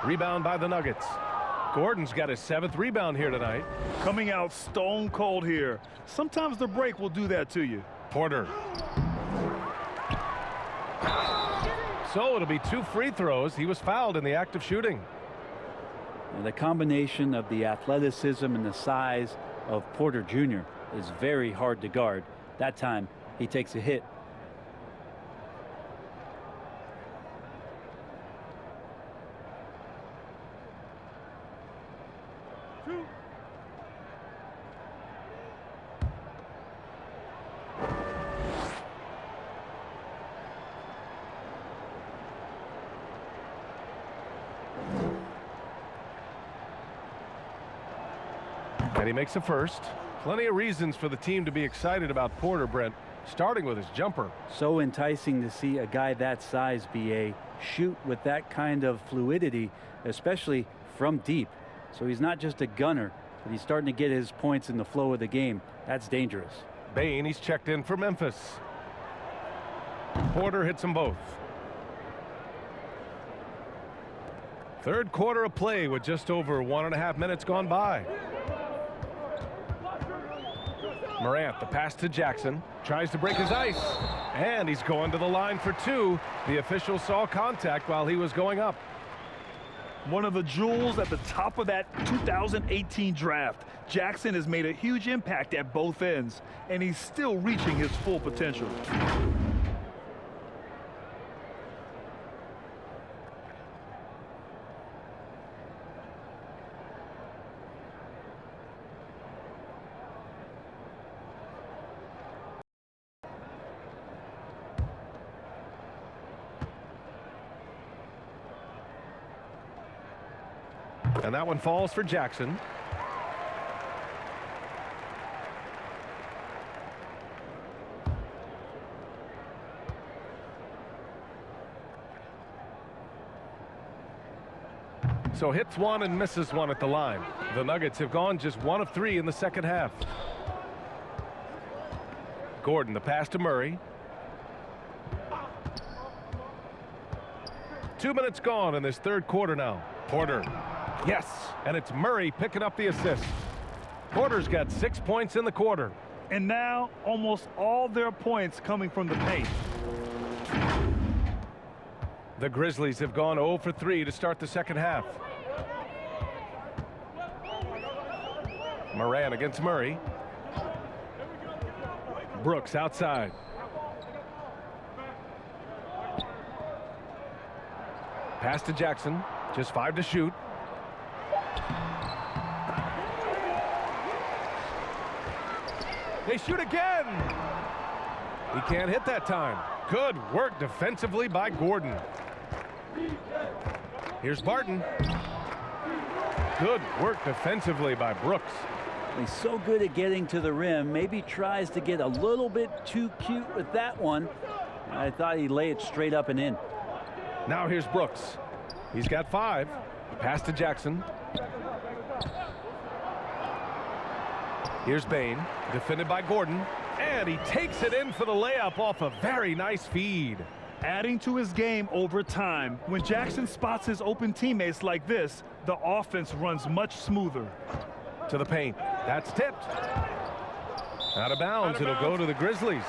Rebound by the Nuggets. Gordon's got his 7th rebound here tonight. Coming out stone cold here. Sometimes the break will do that to you. Porter. So it'll be 2 free throws. He was fouled in the act of shooting. And the combination of the athleticism and the size of Porter Jr. is very hard to guard. That time he takes a hit. And he makes a first. Plenty of reasons for the team to be excited about Porter, Brent, starting with his jumper. So enticing to see a guy that size, BA, shoot with that kind of fluidity, especially from deep. So he's not just a gunner, but he's starting to get his points in the flow of the game. That's dangerous. Bain, he's checked in for Memphis. Porter hits them both. 3rd quarter of play with just over 1.5 minutes gone by. Morant, the pass to Jackson, tries to break his ice, and he's going to the line for 2. The official saw contact while he was going up. One of the jewels at the top of that 2018 draft. Jackson has made a huge impact at both ends, and he's still reaching his full potential. And that one falls for Jackson. So hits 1 and misses 1 at the line. The Nuggets have gone just 1 of 3 in the 2nd half. Gordon, the pass to Murray. 2 minutes gone in this third quarter now. Porter. Yes, and it's Murray picking up the assist. Porter's got 6 points in the quarter. And now almost all their points coming from the paint. The Grizzlies have gone 0 for 3 to start the second half. Moran against Murray. Brooks outside. Pass to Jackson. Just 5 to shoot. They shoot again. He can't hit that time. Good work defensively by Gordon. Here's Barton. Good work defensively by Brooks. He's so good at getting to the rim. Maybe tries to get a little bit too cute with that one. I thought he'd lay it straight up and in. Now here's Brooks. He's got 5. Pass to Jackson. Here's Bain, defended by Gordon, and he takes it in for the layup off a very nice feed. Adding to his game over time. When Jackson spots his open teammates like this, the offense runs much smoother. To the paint. That's tipped. Out of bounds. It'll go to the Grizzlies.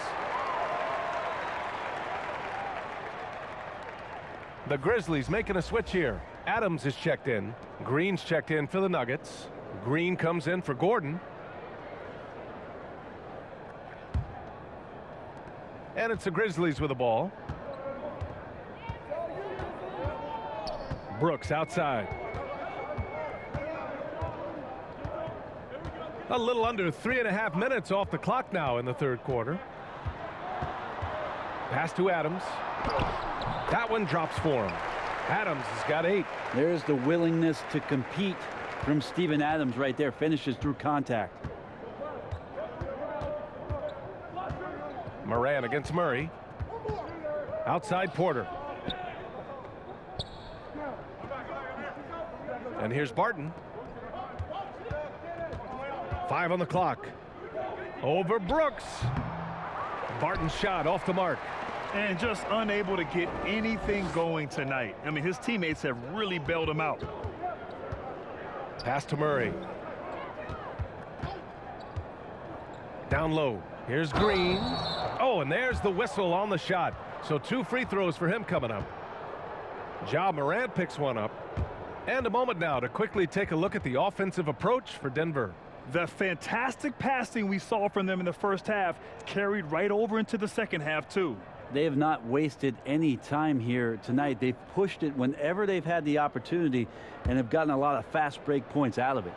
The Grizzlies making a switch here. Adams is checked in. Green's checked in for the Nuggets. Green comes in for Gordon. And it's the Grizzlies with the ball. Brooks outside. A little under 3.5 minutes off the clock now in the third quarter. Pass to Adams. That one drops for him. Adams has got 8. There's the willingness to compete from Steven Adams right there. Finishes through contact. Moran against Murray. Outside Porter. And here's Barton. 5 on the clock. Over Brooks. Barton's shot off the mark. And just unable to get anything going tonight. I mean, his teammates have really bailed him out. Pass to Murray. Down low. Here's Green. Oh, and there's the whistle on the shot. So 2 free throws for him coming up. Ja Morant picks one up. And a moment now to quickly take a look at the offensive approach for Denver. The fantastic passing we saw from them in the first half carried right over into the second half, too. They have not wasted any time here tonight. They've pushed it whenever they've had the opportunity and have gotten a lot of fast break points out of it.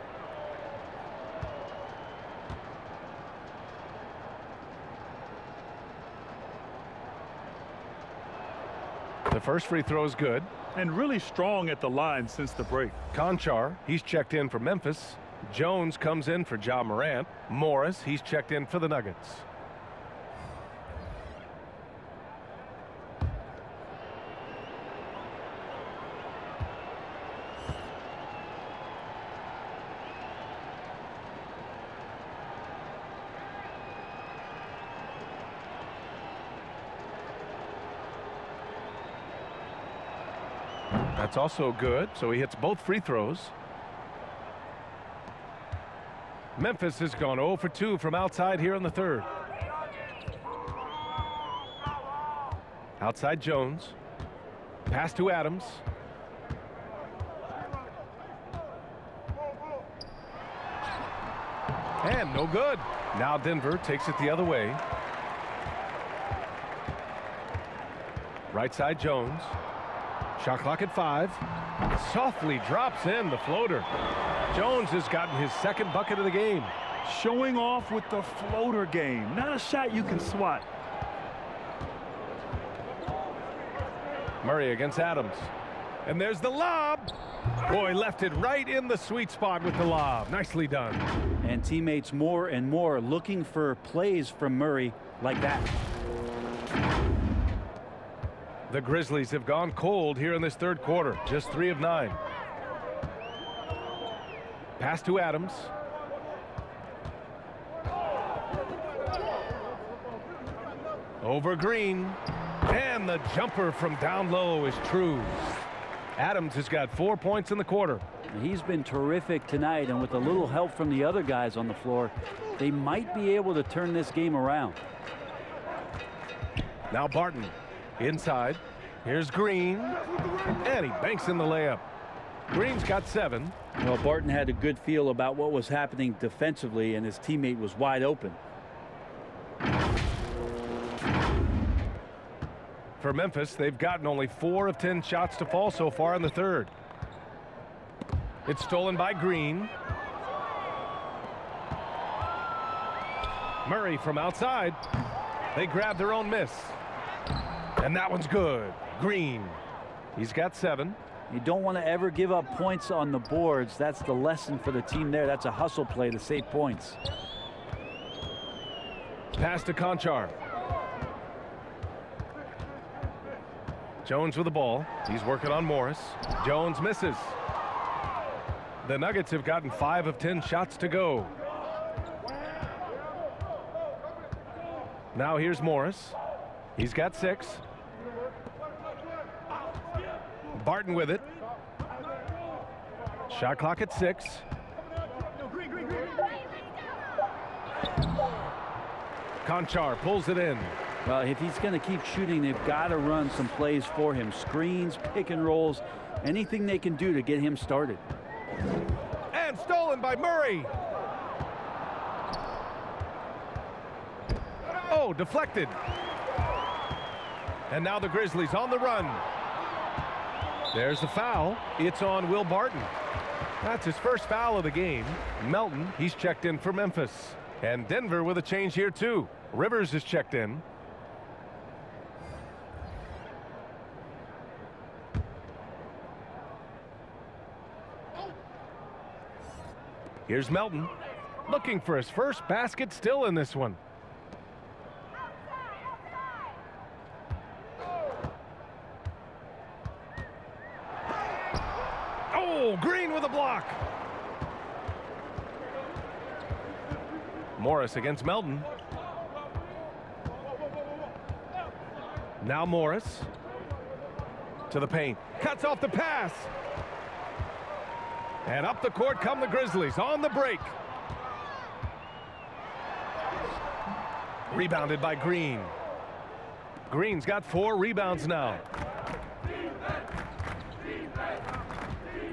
The first free throw is good. And really strong at the line since the break. Conchar, he's checked in for Memphis. Jones comes in for Ja Morant. Morris, he's checked in for the Nuggets. That's also good, so he hits both free throws. Memphis has gone 0 for 2 from outside here in the third. Outside Jones. Pass to Adams. And no good. Now Denver takes it the other way. Right side Jones. Shot clock at 5. Softly drops in the floater. Jones has gotten his second bucket of the game. Showing off with the floater game. Not a shot you can swat. Murray against Adams. And there's the lob. Boy, left it right in the sweet spot with the lob. Nicely done. And teammates more and more looking for plays from Murray like that. The Grizzlies have gone cold here in this third quarter. Just 3 of 9. Pass to Adams. Over Green. And the jumper from down low is true. Adams has got 4 points in the quarter. He's been terrific tonight, and with a little help from the other guys on the floor, they might be able to turn this game around. Now Barton inside. Here's Green. And he banks in the layup. Green's got 7. Well, Barton had a good feel about what was happening defensively, and his teammate was wide open. For Memphis, they've gotten only 4 of 10 shots to fall so far in the third. It's stolen by Green. Murray from outside. They grab their own miss. And that one's good. Green. He's got 7. You don't want to ever give up points on the boards. That's the lesson for the team there. That's a hustle play to save points. Pass to Conchar. Jones with the ball. He's working on Morris. Jones misses. The Nuggets have gotten 5 of 10 shots to go. Now here's Morris. He's got 6. Barton with it. Shot clock at 6. Conchar pulls it in. Well, if he's going to keep shooting, they've got to run some plays for him. Screens, pick and rolls, anything they can do to get him started. And stolen by Murray. Oh, deflected. And now the Grizzlies on the run. There's the foul. It's on Will Barton. That's his first foul of the game. Melton, he's checked in for Memphis. And Denver with a change here too. Rivers is checked in. Here's Melton, looking for his first basket still in this one. Oh, Green with a block. Morris against Melton. Now Morris to the paint. Cuts off the pass. And up the court come the Grizzlies on the break. Rebounded by Green. Green's got 4 rebounds now.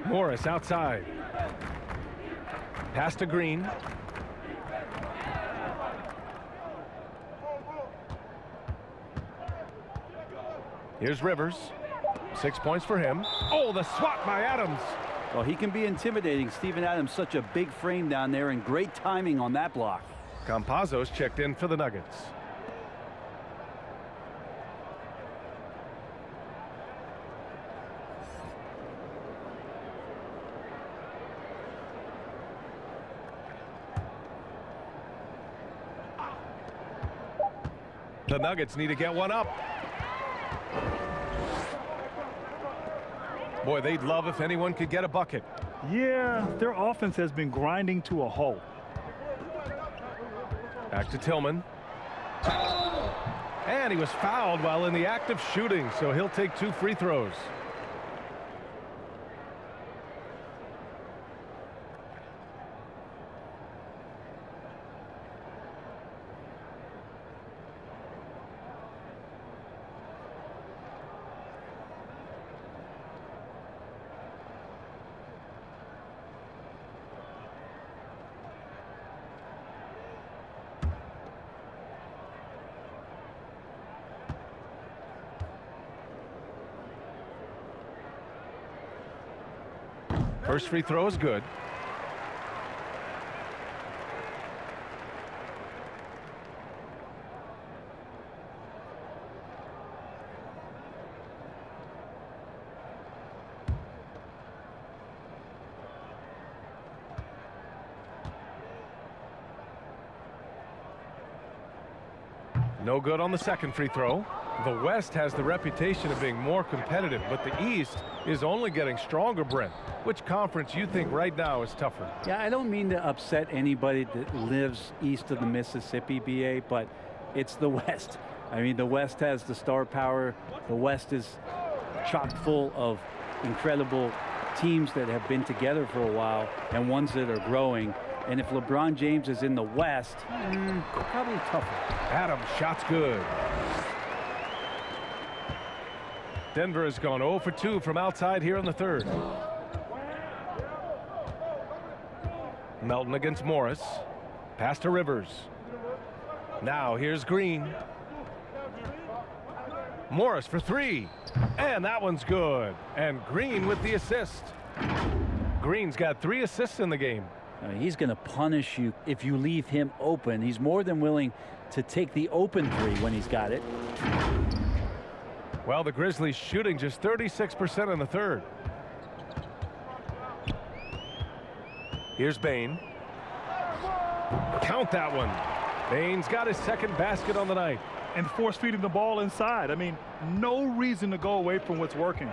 Morris outside. Pass to Green. Here's Rivers. 6 points for him. Oh, the swat by Adams. Well, he can be intimidating. Steven Adams, such a big frame down there, and great timing on that block. Campazzo's checked in for the Nuggets. The Nuggets need to get one up. Boy, they'd love if anyone could get a bucket. Yeah, their offense has been grinding to a halt. Back to Tillman. And he was fouled while in the act of shooting, so he'll take 2 free throws. First free throw is good. No good on the second free throw. The West has the reputation of being more competitive, but the East is only getting stronger, Brent. Which conference you think right now is tougher? Yeah, I don't mean to upset anybody that lives east of the Mississippi, BA, but it's the West. I mean, the West has the star power. The West is chock full of incredible teams that have been together for a while and ones that are growing. And if LeBron James is in the West, probably tougher. Adams, shot's good. Denver has gone 0 for 2 from outside here in the third. Melton against Morris. Pass to Rivers. Now here's Green. Morris for 3. And that one's good. And Green with the assist. Green's got 3 assists in the game. He's going to punish you if you leave him open. He's more than willing to take the open 3 when he's got it. Well, the Grizzlies shooting just 36% in the third. Here's Bane. Count that one. Bane's got his second basket on the night. And force feeding the ball inside. I mean, no reason to go away from what's working.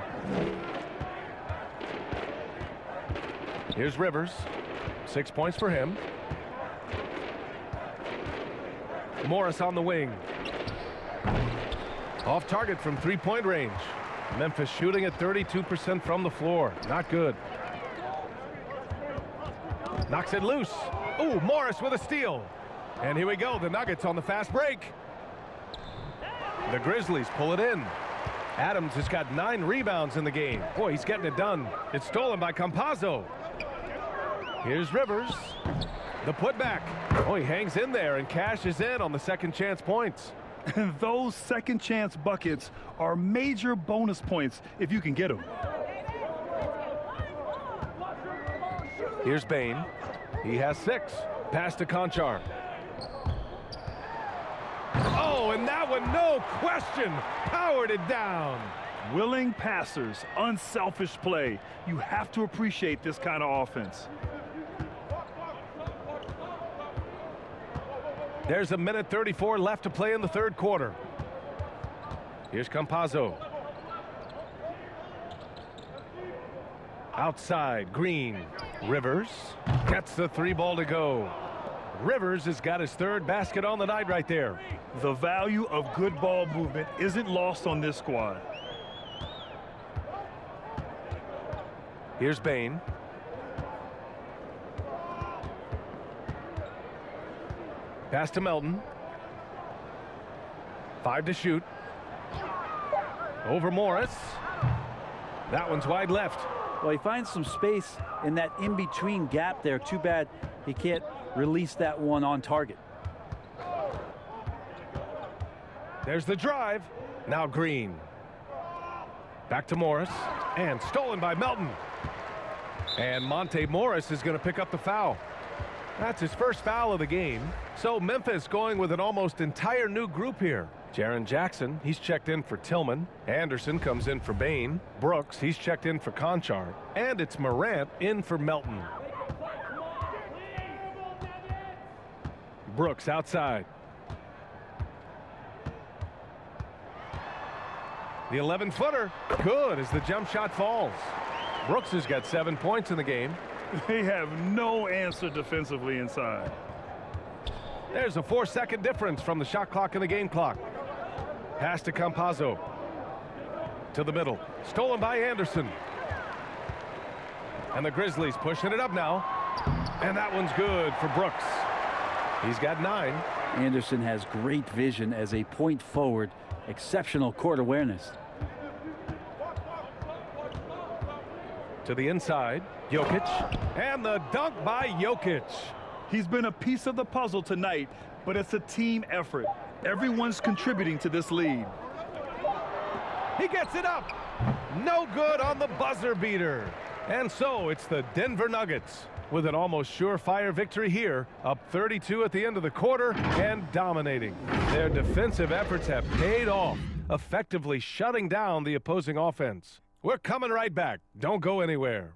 Here's Rivers. 6 points for him. Morris on the wing. Off target from 3-point range. Memphis shooting at 32% from the floor. Not good. Knocks it loose. Ooh, Morris with a steal. And here we go. The Nuggets on the fast break. The Grizzlies pull it in. Adams has got 9 rebounds in the game. Boy, he's getting it done. It's stolen by Campazzo. Here's Rivers. The putback. Oh, he hangs in there and cashes in on the second chance points. And those second chance buckets are major bonus points if you can get them. Here's Bane. He has 6. Pass to Conchar. Oh, and that one, no question, powered it down. Willing passers, unselfish play. You have to appreciate this kind of offense. There's a minute 34 left to play in the third quarter. Here's Campazzo. Outside, Green. Rivers gets the 3 ball to go. Rivers has got his 3rd basket on the night right there. The value of good ball movement isn't lost on this squad. Here's Bane. Pass to Melton. 5 to shoot. Over Morris. That one's wide left. Well, he finds some space in that in-between gap there. Too bad he can't release that one on target. There's the drive. Now Green. Back to Morris. And stolen by Melton. And Monte Morris is going to pick up the foul. That's his first foul of the game. So Memphis going with an almost entire new group here. Jaren Jackson, he's checked in for Tillman. Anderson comes in for Bane. Brooks, he's checked in for Conchar. And it's Morant in for Melton. Brooks outside. The 11-footer. Good as the jump shot falls. Brooks has got 7 points in the game. They have no answer defensively inside. There's a 4-second difference from the shot clock and the game clock. Pass to Campazzo. To the middle. Stolen by Anderson. And the Grizzlies pushing it up now. And that one's good for Brooks. He's got 9. Anderson has great vision as a point forward. Exceptional court awareness. To the inside. Jokic. And the dunk by Jokic. He's been a piece of the puzzle tonight, but it's a team effort. Everyone's contributing to this lead. He gets it up. No good on the buzzer beater. And so it's the Denver Nuggets with an almost surefire victory here, up 32 at the end of the quarter and dominating. Their defensive efforts have paid off, effectively shutting down the opposing offense. We're coming right back. Don't go anywhere.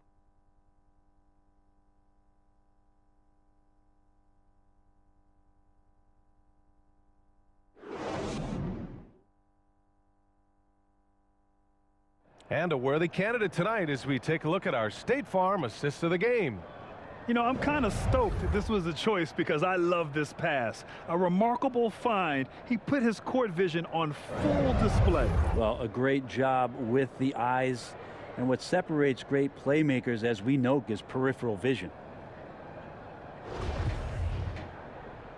And a worthy candidate tonight as we take a look at our State Farm assist of the game. You know, I'm kind of stoked that this was a choice because I love this pass. A remarkable find. He put his court vision on full display. Well, a great job with the eyes. And what separates great playmakers, as we know, is peripheral vision.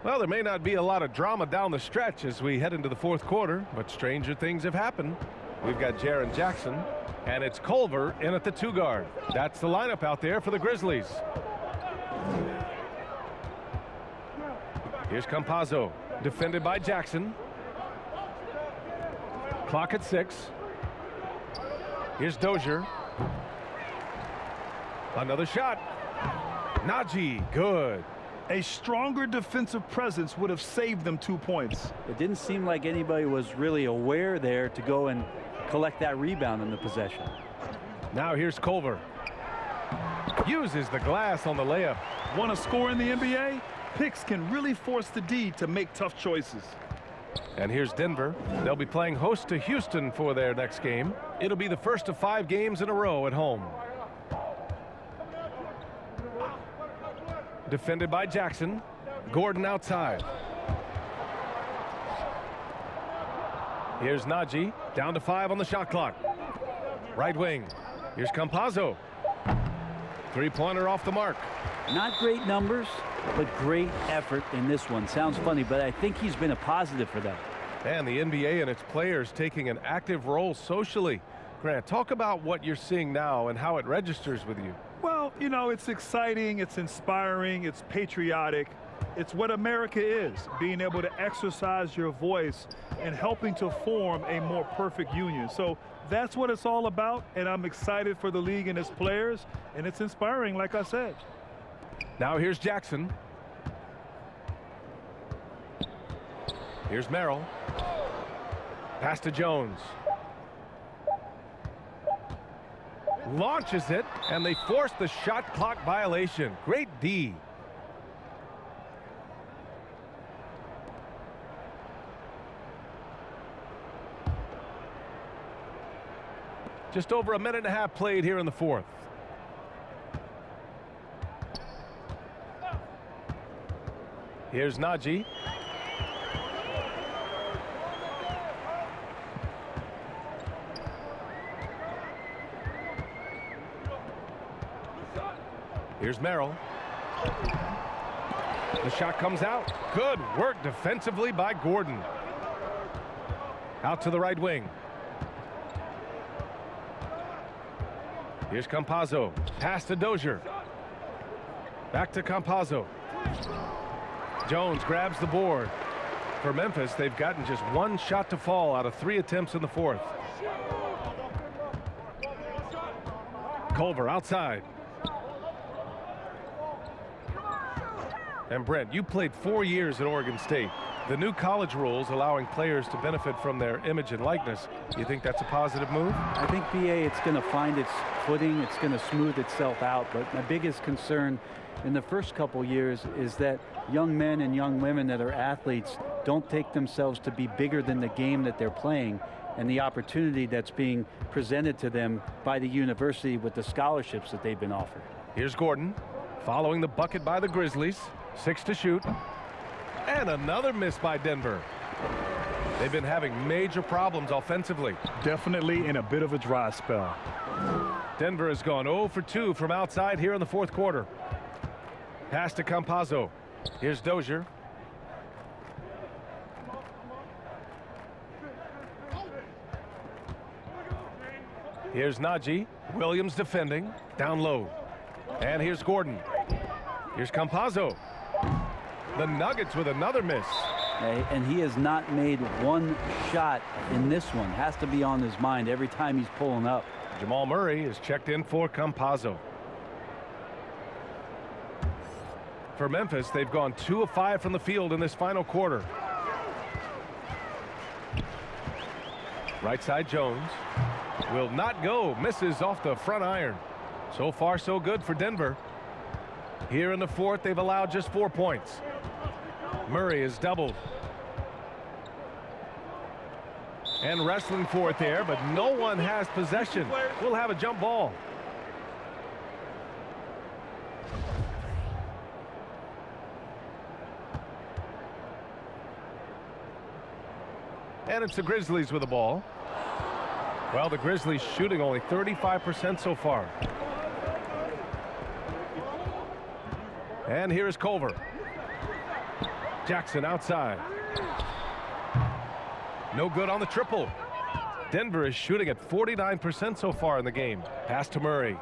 Well, there may not be a lot of drama down the stretch as we head into the fourth quarter, but stranger things have happened. We've got Jaren Jackson, and it's Culver in at the 2 guard. That's the lineup out there for the Grizzlies. Here's Campazzo, defended by Jackson. Clock at 6. Here's Dozier. Another shot. Najee, good. A stronger defensive presence would have saved them 2 points. It didn't seem like anybody was really aware there to go and collect that rebound in the possession. Now here's Culver. Uses the glass on the layup. Want to score in the NBA? Picks can really force the D to make tough choices. And here's Denver. They'll be playing host to Houston for their next game. It'll be the first of 5 games in a row at home. Defended by Jackson. Gordon outside. Here's Najee. Down to 5 on the shot clock. Right wing. Here's Campazzo. 3-pointer off the mark. Not great numbers, but great effort in this one. Sounds funny, but I think he's been a positive for them. And the NBA and its players taking an active role socially. Grant, talk about what you're seeing now and how it registers with you. Well, you know, it's exciting, it's inspiring, it's patriotic. It's what America is, being able to exercise your voice and helping to form a more perfect union. So that's what it's all about, and I'm excited for the league and its players, and it's inspiring, like I said. Now here's Jackson. Here's Merrill. Pass to Jones. Launches it, and they force the shot clock violation. Great D. Just over a minute and a half played here in the fourth. Here's Najee. Here's Merrill. The shot comes out. Good work defensively by Gordon. Out to the right wing. Here's Campazzo. Pass to Dozier. Back to Campazzo. Jones grabs the board. For Memphis, they've gotten just 1 shot to fall out of 3 attempts in the fourth. Culver outside. And Brent, you played 4 years at Oregon State. The new college rules allowing players to benefit from their image and likeness. You think that's a positive move? I think, BA, it's going to find its footing. It's going to smooth itself out. But my biggest concern in the first couple years is that young men and young women that are athletes don't take themselves to be bigger than the game that they're playing and the opportunity that's being presented to them by the university with the scholarships that they've been offered. Here's Gordon following the bucket by the Grizzlies. 6 to shoot. And another miss by Denver. They've been having major problems offensively. Definitely in a bit of a dry spell. Denver has gone 0 for 2 from outside here in the fourth quarter. Pass to Campazzo. Here's Dozier. Here's Najee. Williams defending. Down low. And here's Gordon. Here's Campazzo. The Nuggets with another miss. And he has not made 1 shot in this one. Has to be on his mind every time he's pulling up. Jamal Murray is checked in for Campazzo. For Memphis, they've gone 2 of 5 from the field in this final quarter. Right side Jones. Will not go. Misses off the front iron. So far so good for Denver. Here in the fourth, they've allowed just 4 points. Murray is doubled. And wrestling for it there, but no one has possession. We'll have a jump ball. And it's the Grizzlies with the ball. Well, the Grizzlies shooting only 35% so far. And here is Culver. Jackson outside. No good on the triple. Denver is shooting at 49% so far in the game. Pass to Murray.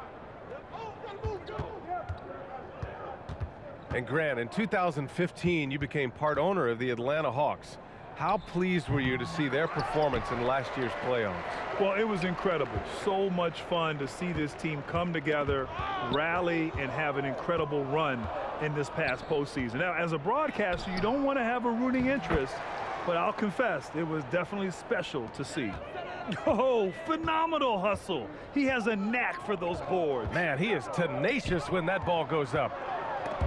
And Grant, in 2015, you became part owner of the Atlanta Hawks. How pleased were you to see their performance in last year's playoffs? Well, it was incredible. So much fun to see this team come together, rally, and have an incredible run in this past postseason. Now, as a broadcaster, you don't want to have a rooting interest, but I'll confess, it was definitely special to see. Oh, phenomenal hustle. He has a knack for those boards. Man, he is tenacious when that ball goes up.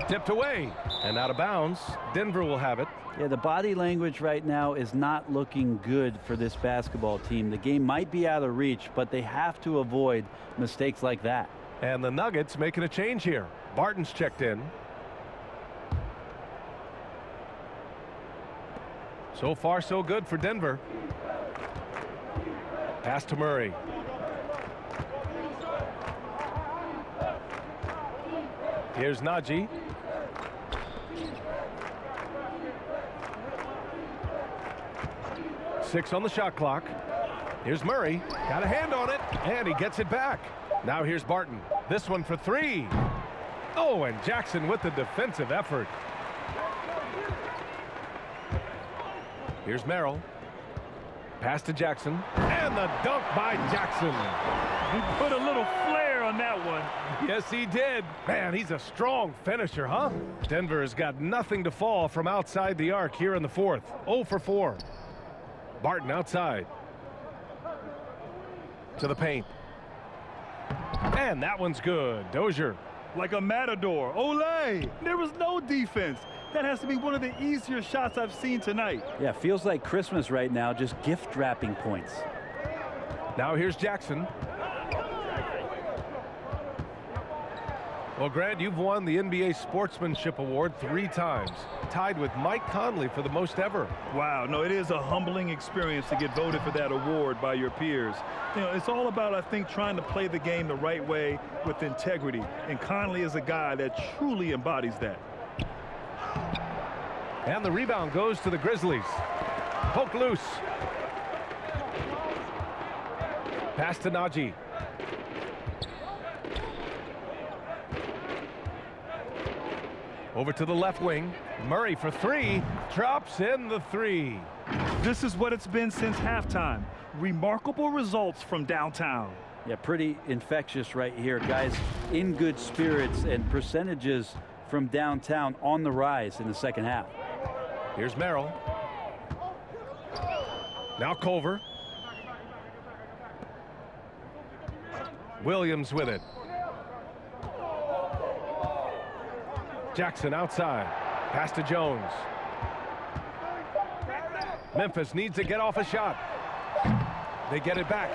Tipped away and out of bounds. Denver will have it. Yeah, the body language right now is not looking good for this basketball team. The game might be out of reach, but they have to avoid mistakes like that. And the Nuggets making a change here. Barton's checked in. So far, so good for Denver. Pass to Murray. Here's Najee. Six on the shot clock. Here's Murray. Got a hand on it, and he gets it back. Now here's Barton. This one for three. Oh, and Jackson with the defensive effort. Here's Merrill. Pass to Jackson. And the dunk by Jackson. He put a little flair on that one. Yes, he did. Man, he's a strong finisher, huh? Denver has got nothing to fall from outside the arc here in the fourth. 0 for 4. Barton outside. To the paint. And that one's good. Dozier. Like a matador. Olay! There was no defense. That has to be one of the easier shots I've seen tonight. Yeah, feels like Christmas right now, just gift wrapping points. Now here's Jackson. Well, Grant, you've won the NBA Sportsmanship Award 3 times, tied with Mike Conley for the most ever. Wow, no, it is a humbling experience to get voted for that award by your peers. You know, it's all about, I think, trying to play the game the right way with integrity, and Conley is a guy that truly embodies that. And the rebound goes to the Grizzlies. Poke loose. Pass to Najee. Over to the left wing. Murray for three. Drops in the three. This is what it's been since halftime. Remarkable results from downtown. Yeah, pretty infectious right here, guys. In good spirits, and percentages from downtown on the rise in the second half. Here's Merrill. Now Culver. Williams with it. Jackson outside. Pass to Jones. Memphis needs to get off a shot. They get it back.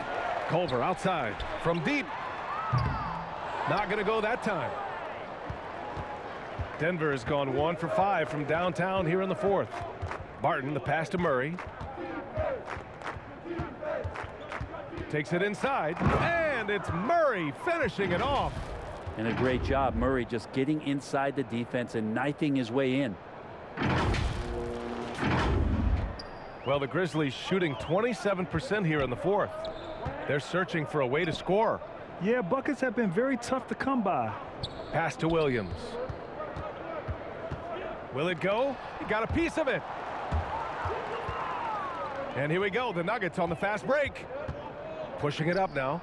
Culver outside from deep. Not going to go that time. Denver has gone 1 for 5 from downtown here in the fourth. Barton, the pass to Murray. Takes it inside, and it's Murray finishing it off. And a great job, Murray, just getting inside the defense and knifing his way in. Well, the Grizzlies shooting 27% here in the fourth. They're searching for a way to score. Yeah, buckets have been very tough to come by. Pass to Williams. Will it go? He got a piece of it. And here we go. The Nuggets on the fast break. Pushing it up now.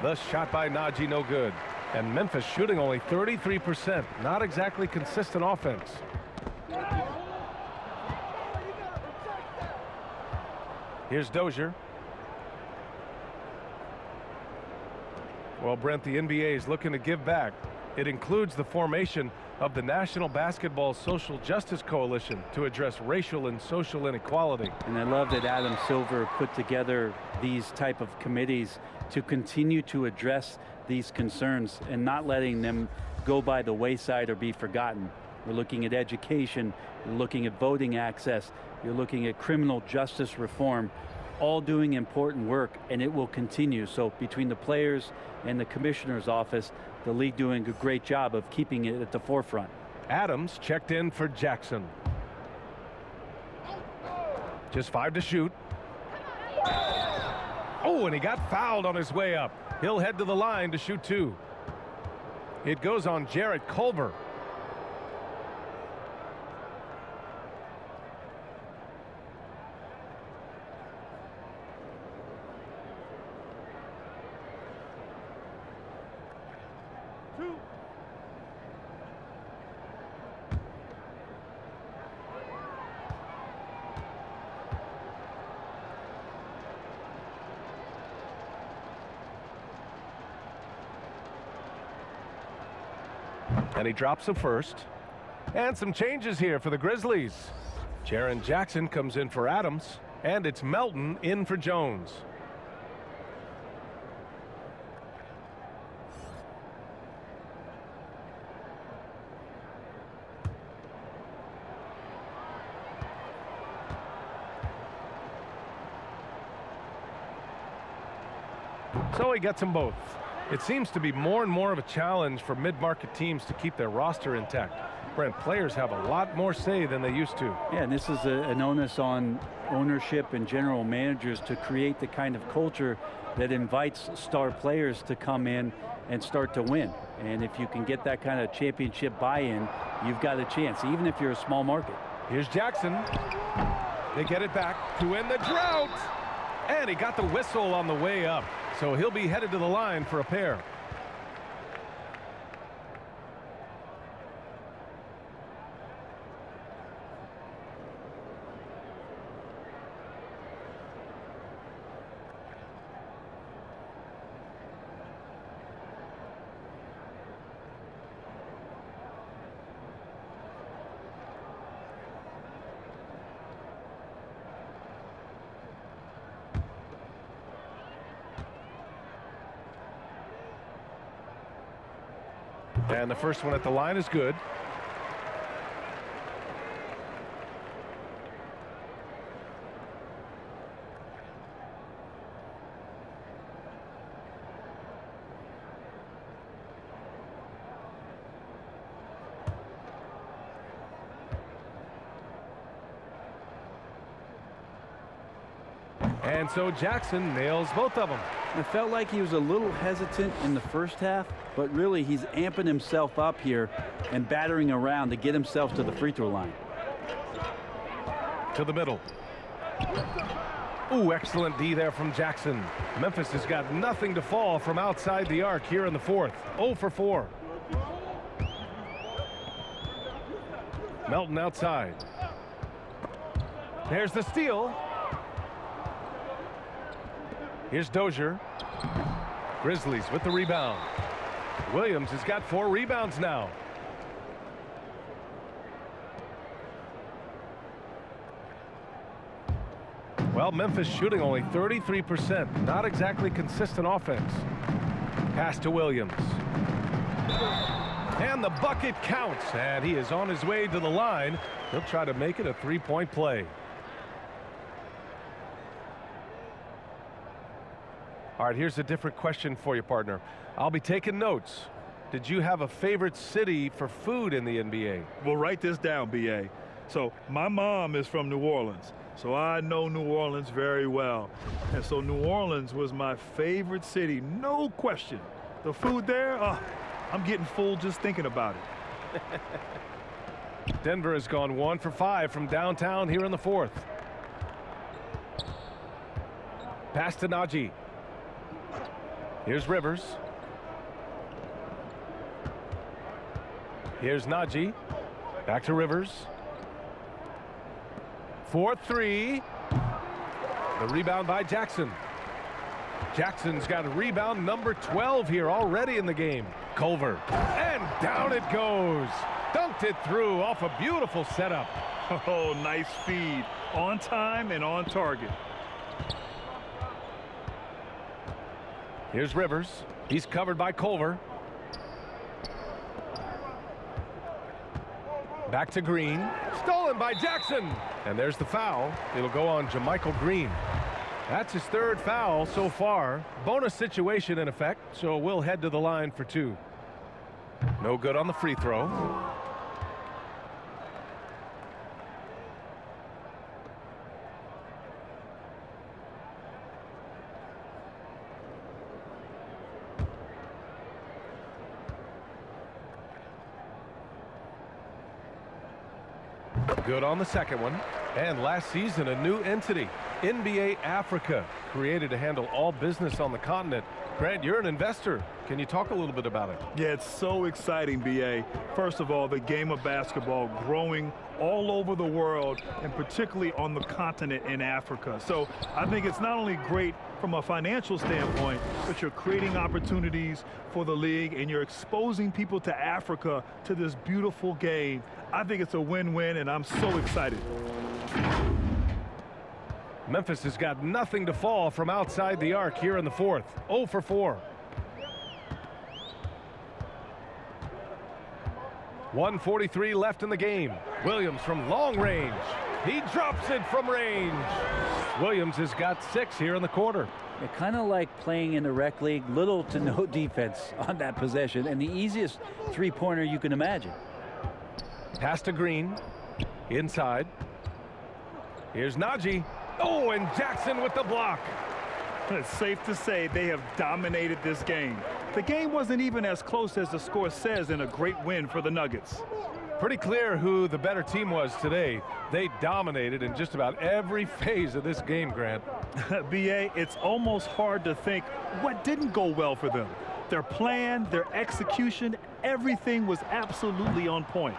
The shot by Najee, no good. And Memphis shooting only 33%. Not exactly consistent offense. Here's Dozier. Well, Brent, the NBA is looking to give back. It includes the formation of the National Basketball Social Justice Coalition to address racial and social inequality. And I love that Adam Silver put together these type of committees to continue to address these concerns and not letting them go by the wayside or be forgotten. We're looking at education, you're looking at voting access, you're looking at criminal justice reform, all doing important work, and it will continue. So between the players and the commissioner's office, the league doing a great job of keeping it at the forefront. Adams checked in for Jackson. Just 5 to shoot. Oh, and he got fouled on his way up. He'll head to the line to shoot 2. It goes on Jarrett Culver. And he drops a first. And some changes here for the Grizzlies. Jaren Jackson comes in for Adams, and it's Melton in for Jones. So he gets them both. It seems to be more and more of a challenge for mid-market teams to keep their roster intact. Brent, players have a lot more say than they used to. Yeah, and this is an onus on ownership and general managers to create the kind of culture that invites star players to come in and start to win. And if you can get that kind of championship buy-in, you've got a chance, even if you're a small market. Here's Jackson. They get it back to end the drought. And he got the whistle on the way up. So he'll be headed to the line for a pair. And the first one at the line is good. And so Jackson nails both of them. It felt like he was a little hesitant in the first half, but really he's amping himself up here and battering around to get himself to the free throw line. To the middle. Ooh, excellent D there from Jackson. Memphis has got nothing to fall from outside the arc here in the fourth. 0 for 4. Melton outside. There's the steal. Here's Dozier. Grizzlies with the rebound. Williams has got 4 rebounds now. Well, Memphis shooting only 33%. Not exactly consistent offense. Pass to Williams. And the bucket counts. And he is on his way to the line. He'll try to make it a 3-point play. All right, here's a different question for you, partner. I'll be taking notes. Did you have a favorite city for food in the NBA? Well, write this down, B.A. So my mom is from New Orleans, so I know New Orleans very well. And so New Orleans was my favorite city, no question. The food there, I'm getting full just thinking about it. Denver has gone 1 for 5 from downtown here in the fourth. Pass to Najee. Here's Rivers. Here's Najee. Back to Rivers. 4-3. The rebound by Jackson. Jackson's got a rebound number 12 here already in the game. Culver. And down it goes. Dunked it through off a beautiful setup. Oh, nice feed. On time and on target. Here's Rivers. He's covered by Culver. Back to Green. Stolen by Jackson. And there's the foul. It'll go on JaMychal Green. That's his third foul so far. Bonus situation in effect, so we'll head to the line for 2. No good on the free throw. Good on the second one. And last season, a new entity, NBA Africa, created to handle all business on the continent. Grant, you're an investor. Can you talk a little bit about it? Yeah, it's so exciting, B.A. First of all, the game of basketball growing all over the world, and particularly on the continent in Africa. So I think it's not only great from a financial standpoint, but you're creating opportunities for the league, and you're exposing people to Africa, to this beautiful game. I think it's a win-win, and I'm so excited. Memphis has got nothing to fall from outside the arc here in the fourth. 0 for 4. 1:43 left in the game. Williams from long range. He drops it from range. Williams has got 6 here in the quarter. It kind of like playing in the rec league, little to no defense on that possession, and the easiest three-pointer you can imagine. Pass to Green. Inside. Here's Najee. Oh, and Jackson with the block. It's safe to say they have dominated this game. The game wasn't even as close as the score says in a great win for the Nuggets. Pretty clear who the better team was today. They dominated in just about every phase of this game, Grant. B.A., it's almost hard to think what didn't go well for them. Their plan, their execution, everything was absolutely on point.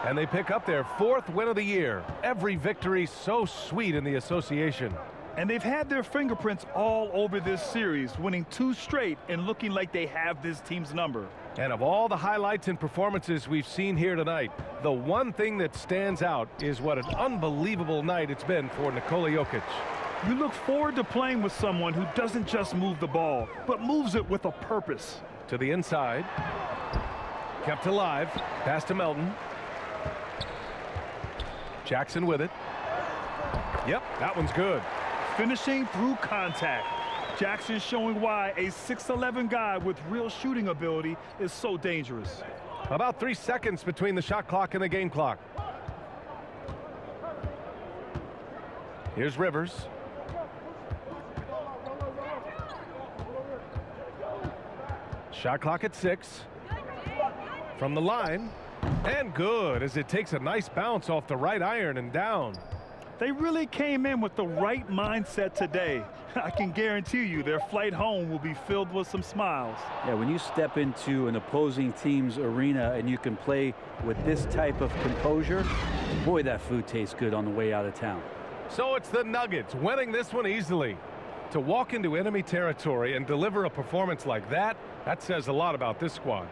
And they pick up their 4th win of the year. Every victory so sweet in the association. And they've had their fingerprints all over this series, winning 2 straight and looking like they have this team's number. And of all the highlights and performances we've seen here tonight, the one thing that stands out is what an unbelievable night it's been for Nikola Jokic. You look forward to playing with someone who doesn't just move the ball, but moves it with a purpose. To the inside. Kept alive. Pass to Melton. Jackson with it. Yep, that one's good. Finishing through contact. Jackson showing why a 6'11" guy with real shooting ability is so dangerous. About 3 seconds between the shot clock and the game clock. Here's Rivers. Shot clock at 6. From the line. And good, as it takes a nice bounce off the right iron and down. They really came in with the right mindset today. I can guarantee you their flight home will be filled with some smiles. Yeah, when you step into an opposing team's arena and you can play with this type of composure, boy, that food tastes good on the way out of town. So it's the Nuggets winning this one easily. To walk into enemy territory and deliver a performance like that, that says a lot about this squad.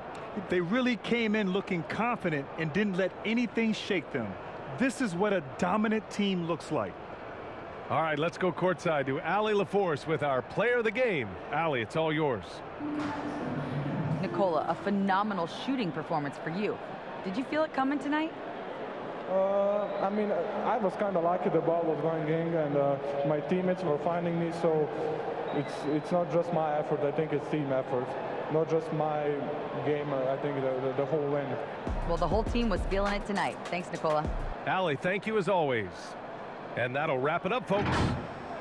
They really came in looking confident and didn't let anything shake them. This is what a dominant team looks like. All right, let's go courtside to Allie LaForce with our player of the game. Allie, it's all yours. Nikola, a phenomenal shooting performance for you. Did you feel it coming tonight? I mean, I was kind of lucky the ball was going in, and my teammates were finding me, so it's not just my effort. I think it's team effort, not just my game. I think the whole win. Well, the whole team was feeling it tonight. Thanks, Nikola. Allie, thank you as always. And that'll wrap it up, folks.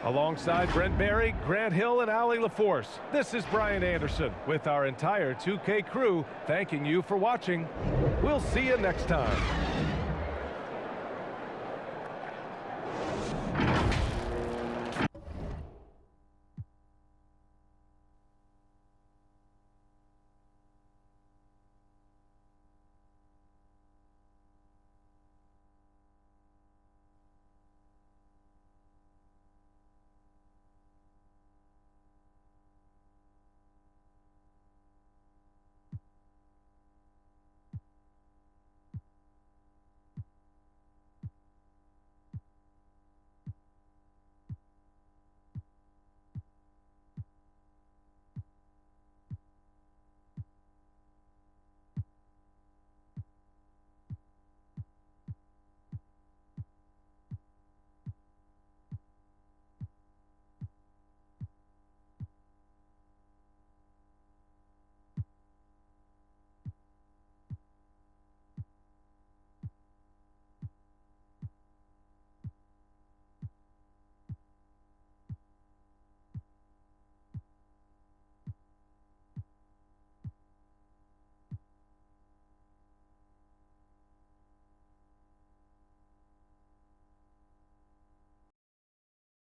Alongside Brent Barry, Grant Hill, and Allie LaForce, this is Brian Anderson with our entire 2K crew thanking you for watching. We'll see you next time.